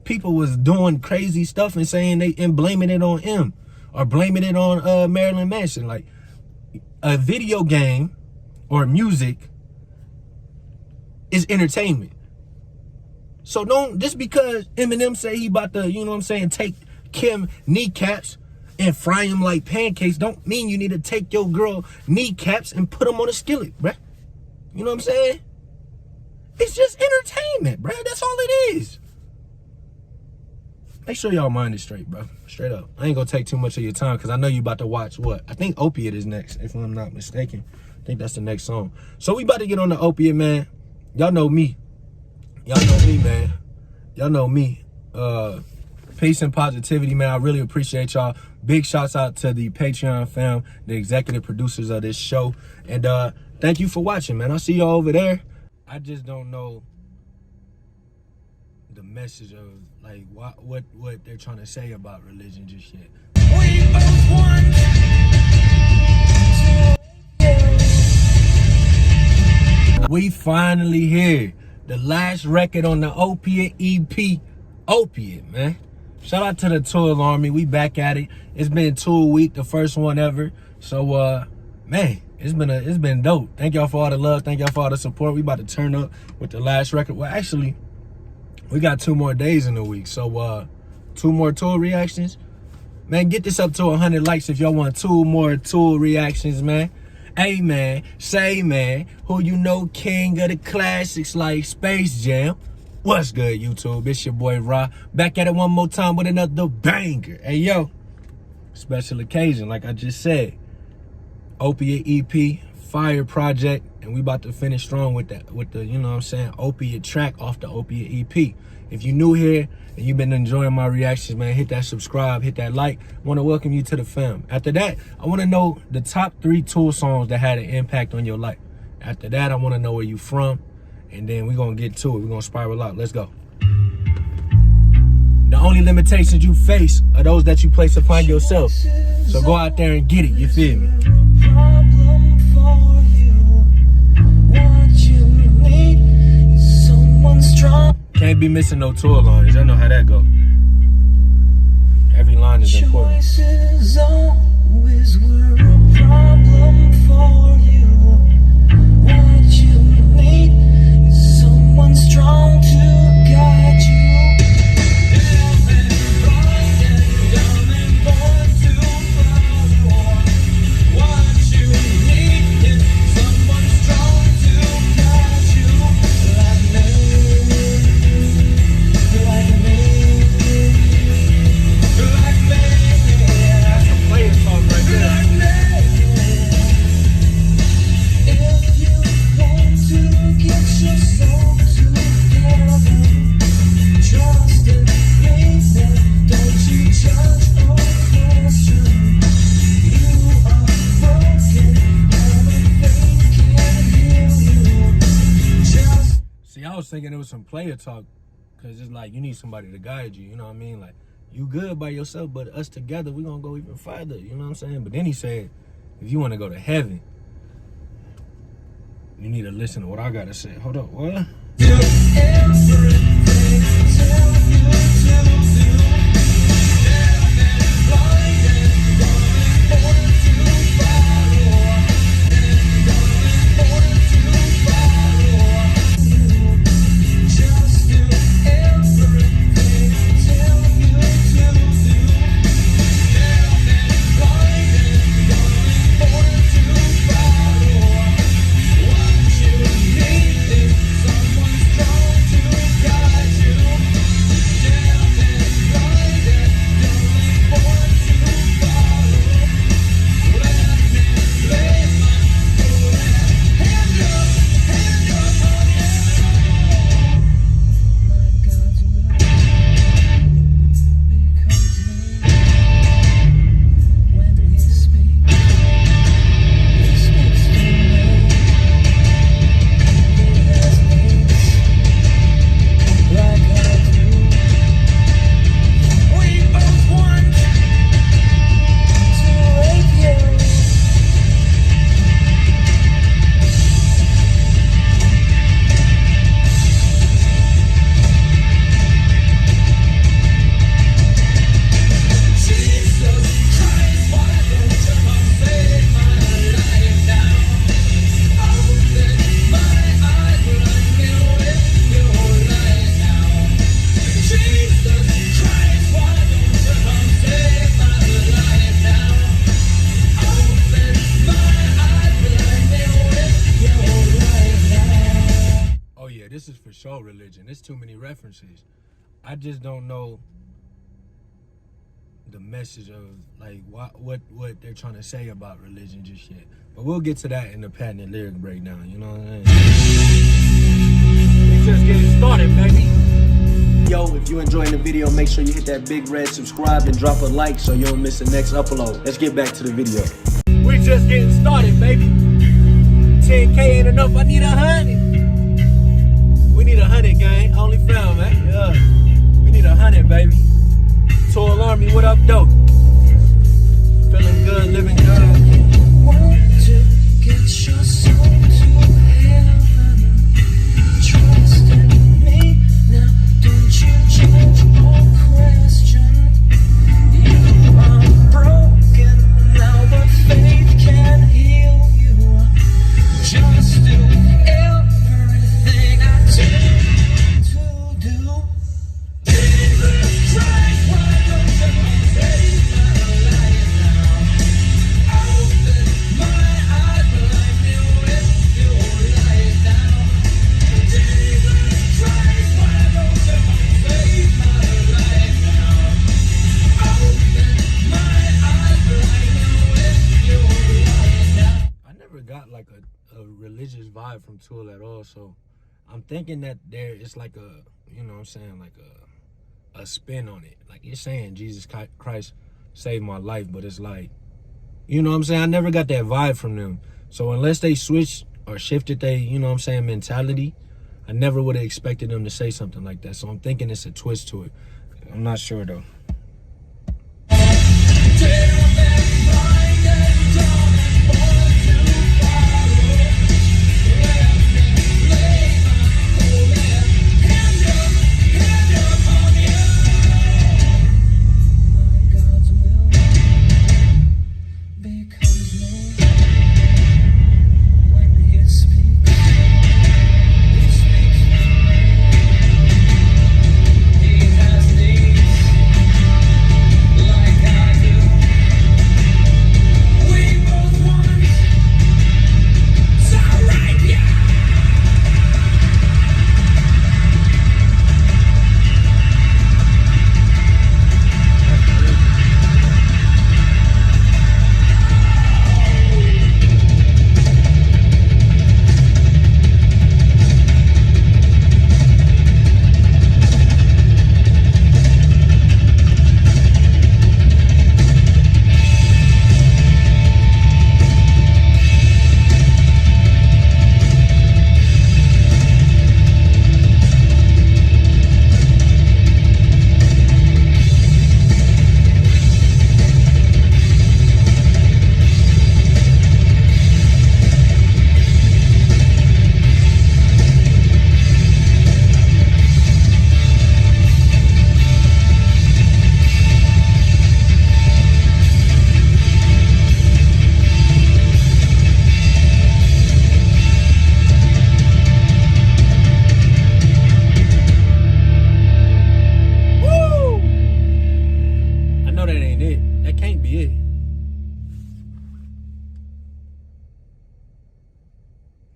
people was doing crazy stuff and saying and blaming it on him. or blaming it on Marilyn Manson. Like, a video game or music is entertainment. So don't, just because Eminem say he about to, you know what I'm saying, take Kim kneecaps and fry him like pancakes, don't mean you need to take your girl kneecaps and put them on a skillet, bruh. You know what I'm saying? It's just entertainment, bruh. That's all it is. Make sure y'all mind it straight, bro. Straight up. I ain't gonna take too much of your time because I know you about to watch what? I think Opiate is next, if I'm not mistaken. I think that's the next song. So we about to get on the Opiate, man. Y'all know me. Y'all know me, man. Y'all know me. Peace and positivity, man. I really appreciate y'all. Big shouts out to the Patreon fam, the executive producers of this show. And thank you for watching, man. I'll see y'all over there. I just don't know the message of like what they're trying to say about religion just yet. We both want We finally here. The last record on the Opiate EP, Opiate, man. Shout out to the Tool Army. We back at it. It's been Tool Week, the first one ever. So man, it's been dope. Thank y'all for all the love. Thank y'all for all the support. We about to turn up with the last record. Well, actually, we got 2 more days in the week. So 2 more Tool reactions. Man, get this up to 100 likes if y'all want 2 more Tool reactions, man. Hey, man, say, man, who you know king of the classics like Space Jam. What's good, YouTube? It's your boy, Ra. Back at it one more time with another banger. Hey, yo, special occasion, like I just said. Opiate EP, fire project, and we about to finish strong with that, with the, you know what I'm saying, Opiate track off the Opiate EP. If you're new here and you've been enjoying my reactions, man, hit that subscribe, hit that like. I want to welcome you to the fam. After that, I want to know the top 3 Tool songs that had an impact on your life. After that, I want to know where you from, and then we're going to get to it. We're going to spiral out. Let's go. The only limitations you face are those that you place upon yourself. So go out there and get it, you feel me? problem for you. What you need is someone strong. Can't be missing no Tool lines. Y'all know how that go. Every line is important. Choices always were a problem for you. What you need is someone strong to guide you. Dumb and blind and dumb and born to follow. What you need is someone strong to guide you. Like me, like me, like me. That's a player song right there. Like me. If you want to get yourself together, trust and face it. Don't you judge or question. You are broken, everything can heal you. Just See, I was thinking it was some player talk, because it's like you need somebody to guide you, you know what I mean? Like, you good by yourself, but us together, we're going to go even further, you know what I'm saying? But then he said, if you want to go to heaven, you need to listen to what I got to say. Hold up, what? do everything tell you to do. Dumb and blind and dumb and born to follow. And dumb and born to follow. You just do everything tell you to do. Dumb and blind and dumb and born to follow. What you need is someone strong to show religion. There's too many references. I just don't know the message of like what they're trying to say about religion just yet. But we'll get to that in the patented lyric breakdown. You know what I mean? We just getting started, baby. Yo, if you enjoying the video, make sure you hit that big red subscribe and drop a like so you don't miss the next upload. Let's get back to the video. We just getting started, baby. 10K ain't enough, I need 100. We need 100, gang. Only found, man. Yeah. We need 100, baby. TOOL Army, what up, though? Feeling good, living good. Want to get your soul to heaven. Trust in me now. Don't you judge or question. You are broken now, but faith can heal you. Just do everything I tell you to do. Jesus Christ, why don't you save my life now? Open my eyes like you if you lie down. Jesus Christ, why don't you save my life now? Open my eyes like you if you lie down. I never got like a religious vibe from TOOL at all, so I'm thinking that it's like a, you know what I'm saying, like a spin on it. Like you're saying Jesus Christ saved my life, but it's like, you know what I'm saying, I never got that vibe from them. So unless they switched or shifted they, you know what I'm saying, mentality, I never would have expected them to say something like that. So I'm thinking it's a twist to it. I'm not sure though.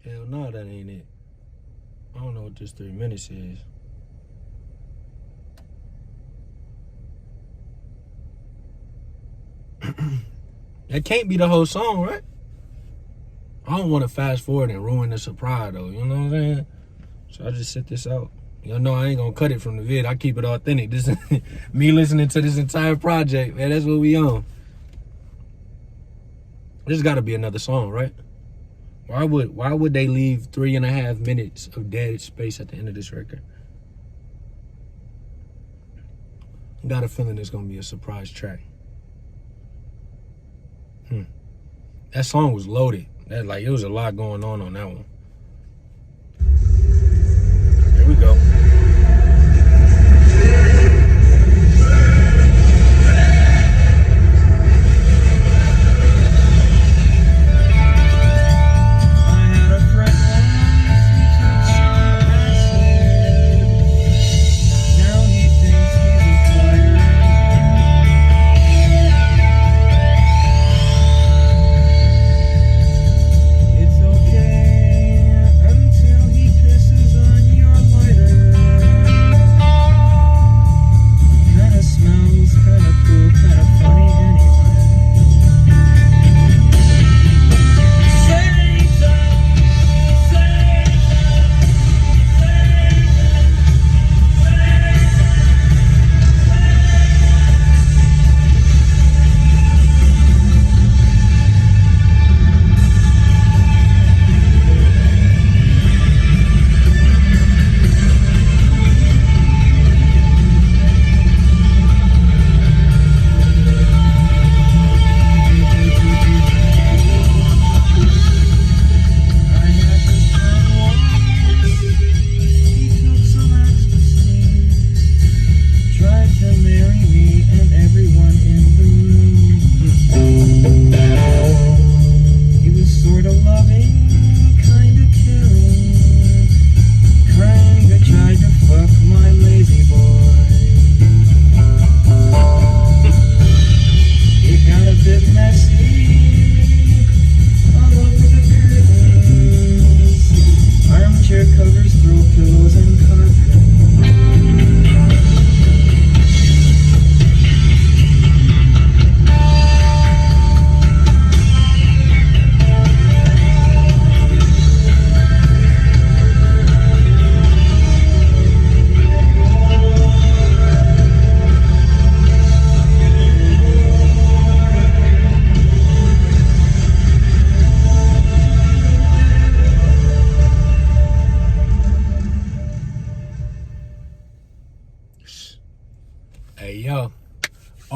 Hell no, that ain't it. I don't know what this 3 minutes is. That can't be the whole song, right? I don't want to fast forward and ruin the surprise, though. You know what I'm saying? So I just set this out. Y'all know I ain't gonna cut it from the vid. I keep it authentic. This is me listening to this entire project, man. That's what we on. There's got to be another song, right? Why would they leave 3.5 minutes of dead space at the end of this record? I got a feeling it's gonna be a surprise track. That song was loaded. That it was a lot going on that one. Here we go. It's okay.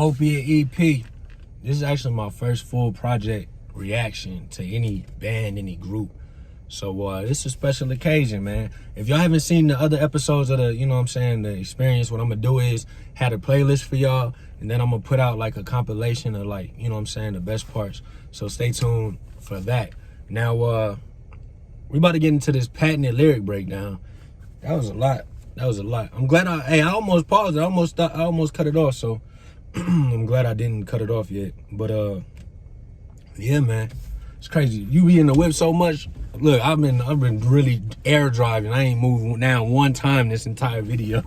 Opiate EP. This is actually my first full project reaction to any band, any group. So this is a special occasion, man. If y'all haven't seen the other episodes of the, you know what I'm saying, the experience, what I'm gonna do is had a playlist for y'all, and then I'm gonna put out like a compilation of like, you know what I'm saying, the best parts. So stay tuned for that. Now, we about to get into this patented lyric breakdown. That was a lot. I'm glad I almost paused it. I almost cut it off. So I'm glad I didn't cut it off yet. But yeah, man, it's crazy. You be in the whip so much. Look, I've been really air driving. I ain't moved down one time this entire video.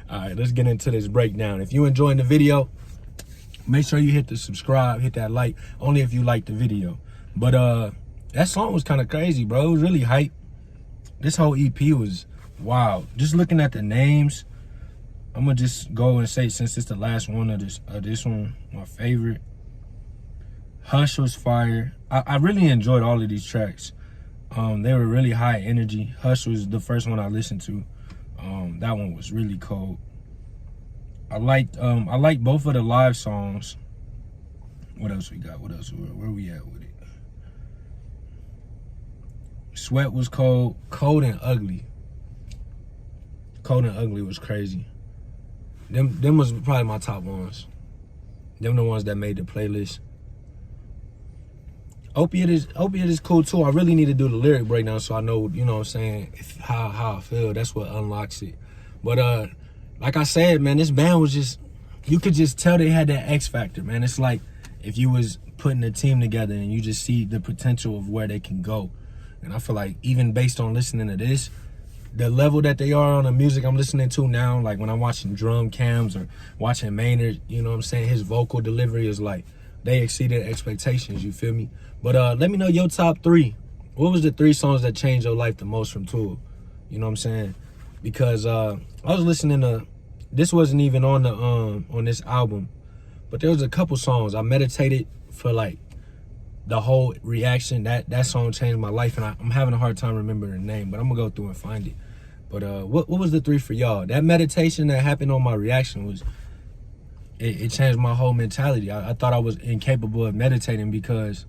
All right, let's get into this breakdown. If you enjoying the video, make sure you hit the subscribe, hit that like, only if you like the video. But that song was kind of crazy, bro. It was really hype. This whole EP was wild. Just looking at the names, I'm gonna just go and say, since it's the last one of this one, my favorite. Hush was fire. I really enjoyed all of these tracks. They were really high energy. Hush was the first one I listened to. That one was really cold. I liked both of the live songs. What else we got? What else? Where we at with it? Sweat was cold. Cold and Ugly. Cold and Ugly was crazy. Them was probably my top ones. Them the ones that made the playlist. Opiate is cool too. I really need to do the lyric breakdown so I know, you know what I'm saying, how I feel. That's what unlocks it. But like I said, man, this band was just, you could just tell they had that X factor, man. It's like if you was putting a team together and you just see the potential of where they can go. And I feel like even based on listening to this, the level that they are on the music I'm listening to now, like when I'm watching drum cams or watching Maynard, you know what I'm saying, his vocal delivery is like, they exceeded expectations, you feel me? But let me know your top 3. What was the 3 songs that changed your life the most from Tool? You know what I'm saying? Because I was listening to, this wasn't even on the on this album, but there was a couple songs. I meditated for like the whole reaction. That song changed my life, and I'm having a hard time remembering the name, but I'm gonna go through and find it. But what was the 3 for y'all? That meditation that happened on my reaction was, it changed my whole mentality. I thought I was incapable of meditating because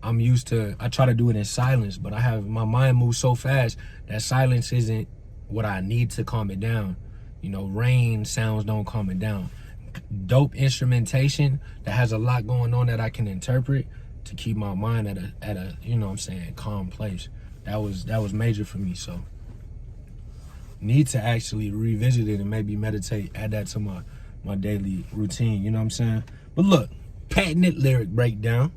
I'm used to, I try to do it in silence, but my mind moves so fast that silence isn't what I need to calm it down. You know, rain sounds don't calm it down. Dope instrumentation that has a lot going on that I can interpret to keep my mind at a you know what I'm saying, calm place. That was major for me. So need to actually revisit it and maybe meditate, add that to my daily routine, you know what I'm saying? But look, patented lyric breakdown.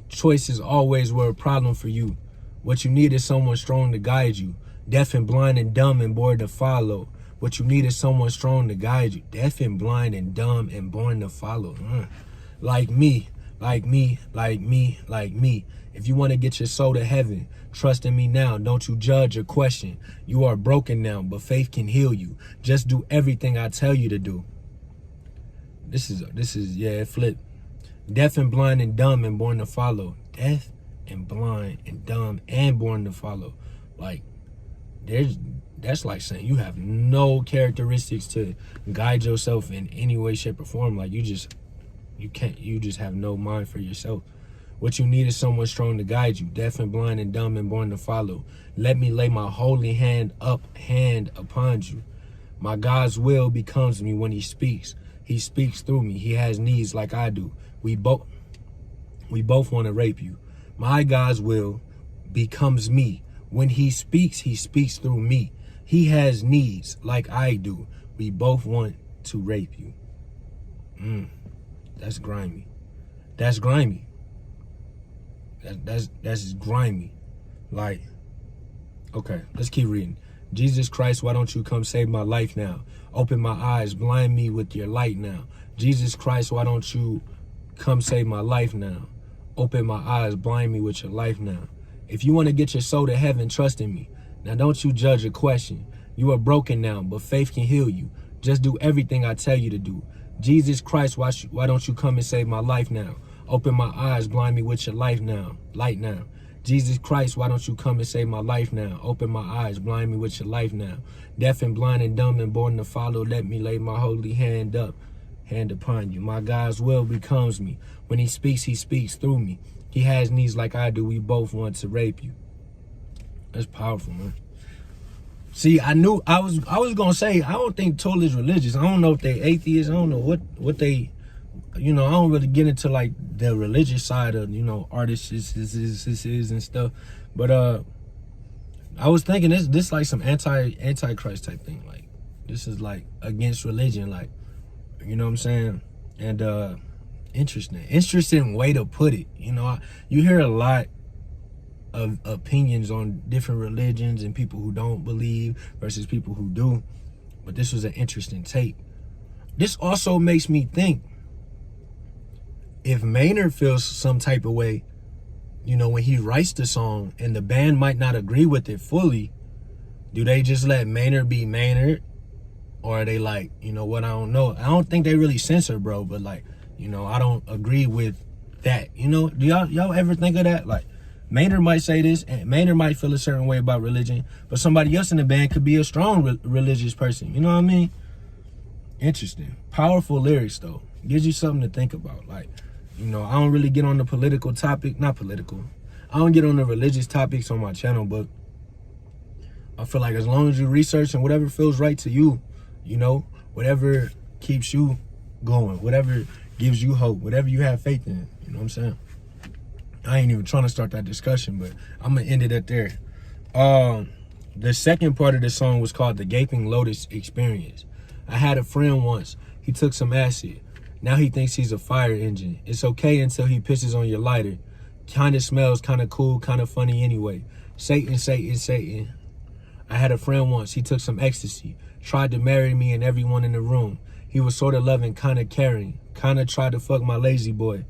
Choices always were a problem for you. What you need is someone strong to guide you. Deaf and blind and dumb and born to follow. What you need is someone strong to guide you. Deaf and blind and dumb and born to follow. Like me, like me, like me, like me. If you want to get your soul to heaven, trust in me now. Don't you judge or question. You are broken now, but faith can heal you. Just do everything I tell you to do. This is yeah, it flipped. Deaf and blind and dumb and born to follow. Deaf and blind and dumb and born to follow. Like, that's like saying you have no characteristics to guide yourself in any way, shape, or form. Like you just have no mind for yourself. What you need is someone strong to guide you. Deaf and blind and dumb and born to follow. Let me lay my holy hand upon you. My God's will becomes me when he speaks. He speaks through me. He has needs like I do. We both want to rape you. My God's will becomes me. When he speaks through me. He has needs like I do. We both want to rape you. That's grimy. That's grimy. That's grimy. Like, okay, let's keep reading. Jesus Christ, why don't you come save my life now? Open my eyes, blind me with your light now. Jesus Christ, why don't you come save my life now? Open my eyes, blind me with your life now. If you want to get your soul to heaven, trust in me. Now don't you judge or question. You are broken now, but faith can heal you. Just do everything I tell you to do. Jesus Christ, why don't you come and save my life now? Open my eyes, blind me with your light now. Jesus Christ, why don't you come and save my life now? Open my eyes, blind me with your life now. Deaf and blind and dumb and born to follow, let me lay my holy hand upon you. My God's will becomes me. When he speaks through me. He has needs like I do. We both want to rape you. That's powerful, man. See, I was gonna say, I don't think Tool is religious. I don't know if they atheists. I don't know what they, you know, I don't really get into like the religious side of, you know, artists is and stuff. But I was thinking this like some antichrist type thing. Like this is like against religion, like, you know what I'm saying? And interesting way to put it. You know, you hear a lot of opinions on different religions and people who don't believe versus people who do, but this was an interesting take. This also makes me think, if Maynard feels some type of way, you know, when he writes the song and the band might not agree with it fully, do they just let Maynard be Maynard? Or are they like, you know what, I don't know. I don't think they really censor, bro, but like, you know, I don't agree with that. You know, do y'all ever think of that? Like, Maynard might say this, and Maynard might feel a certain way about religion, but somebody else in the band could be a strong religious person. You know what I mean? Interesting. Powerful lyrics, though. Gives you something to think about. Like, you know, I don't really get on the political topic. Not political. I don't get on the religious topics on my channel, but I feel like as long as you research and whatever feels right to you, you know, whatever keeps you going, whatever gives you hope, whatever you have faith in, you know what I'm saying? I ain't even trying to start that discussion, but I'm gonna end it at there. The second part of the song was called The Gaping Lotus Experience. I had a friend once, he took some acid. Now he thinks he's a fire engine. It's okay until he pisses on your lighter. Kinda smells kinda cool, kinda funny anyway. Satan, Satan, Satan. I had a friend once, he took some ecstasy. Tried to marry me and everyone in the room. He was sort of loving, kinda caring. Kinda tried to fuck my lazy boy.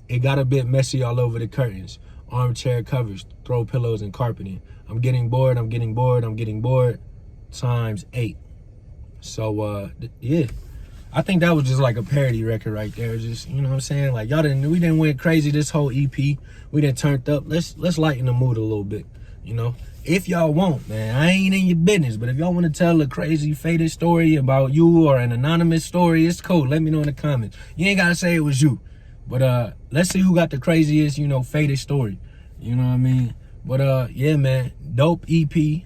It got a bit messy all over the curtains. Armchair covers, throw pillows and carpeting. I'm getting bored, I'm getting bored, I'm getting bored. Times 8. So, yeah. I think that was just like a parody record right there. Just, you know what I'm saying? Like, we didn't went crazy this whole EP. We done turned up. Let's lighten the mood a little bit, you know? If y'all want, man, I ain't in your business, but if y'all want to tell a crazy faded story about you or an anonymous story, it's cool. Let me know in the comments. You ain't got to say it was you. But let's see who got the craziest, you know, faded story. You know what I mean? But yeah, man, dope EP.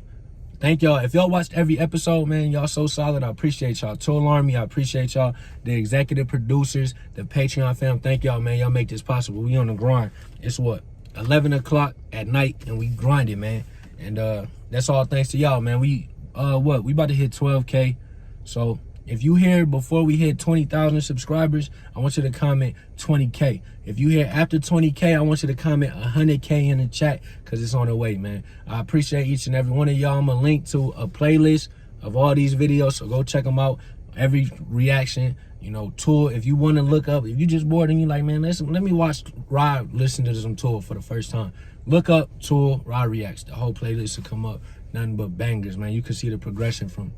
Thank y'all. If y'all watched every episode, man, y'all so solid. I appreciate y'all. Tool Army, I appreciate y'all. The executive producers, the Patreon fam, thank y'all, man. Y'all make this possible. We on the grind. It's what, 11 o'clock at night, and we grinding, man. And that's all thanks to y'all, man. We about to hit 12K. So if you here before we hit 20,000 subscribers, I want you to comment 20K. If you here after 20K, I want you to comment 100K in the chat, because it's on the way, man. I appreciate each and every one of y'all. I'm going to link to a playlist of all these videos, so go check them out. Every reaction, you know, Tool. If you want to look up, if you just bored and you like, man, let me watch Rod listen to some Tool for the first time. Look up Tool Rod Reacts. The whole playlist will come up. Nothing but bangers, man. You can see the progression from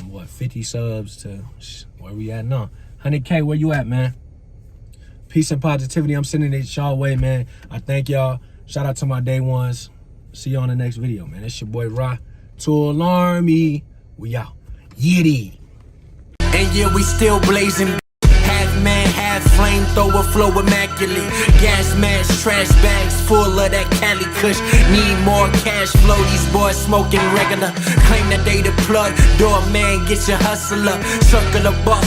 what, 50 subs to where we at now. 100K, where you at, man? Peace and positivity. I'm sending it y'all way, man. I thank y'all. Shout out to my day ones. See you on the next video, man. It's your boy Ra. Tool Army. We out. Yiddy. And yeah, we still blazing. Half man, half flamethrower, flow immaculate. Gas masks, trash bags full of that Cali Kush. Need more cash flow, these boys smoking regular. Claim that they the plug, doorman, get your hustle up. Circle of buck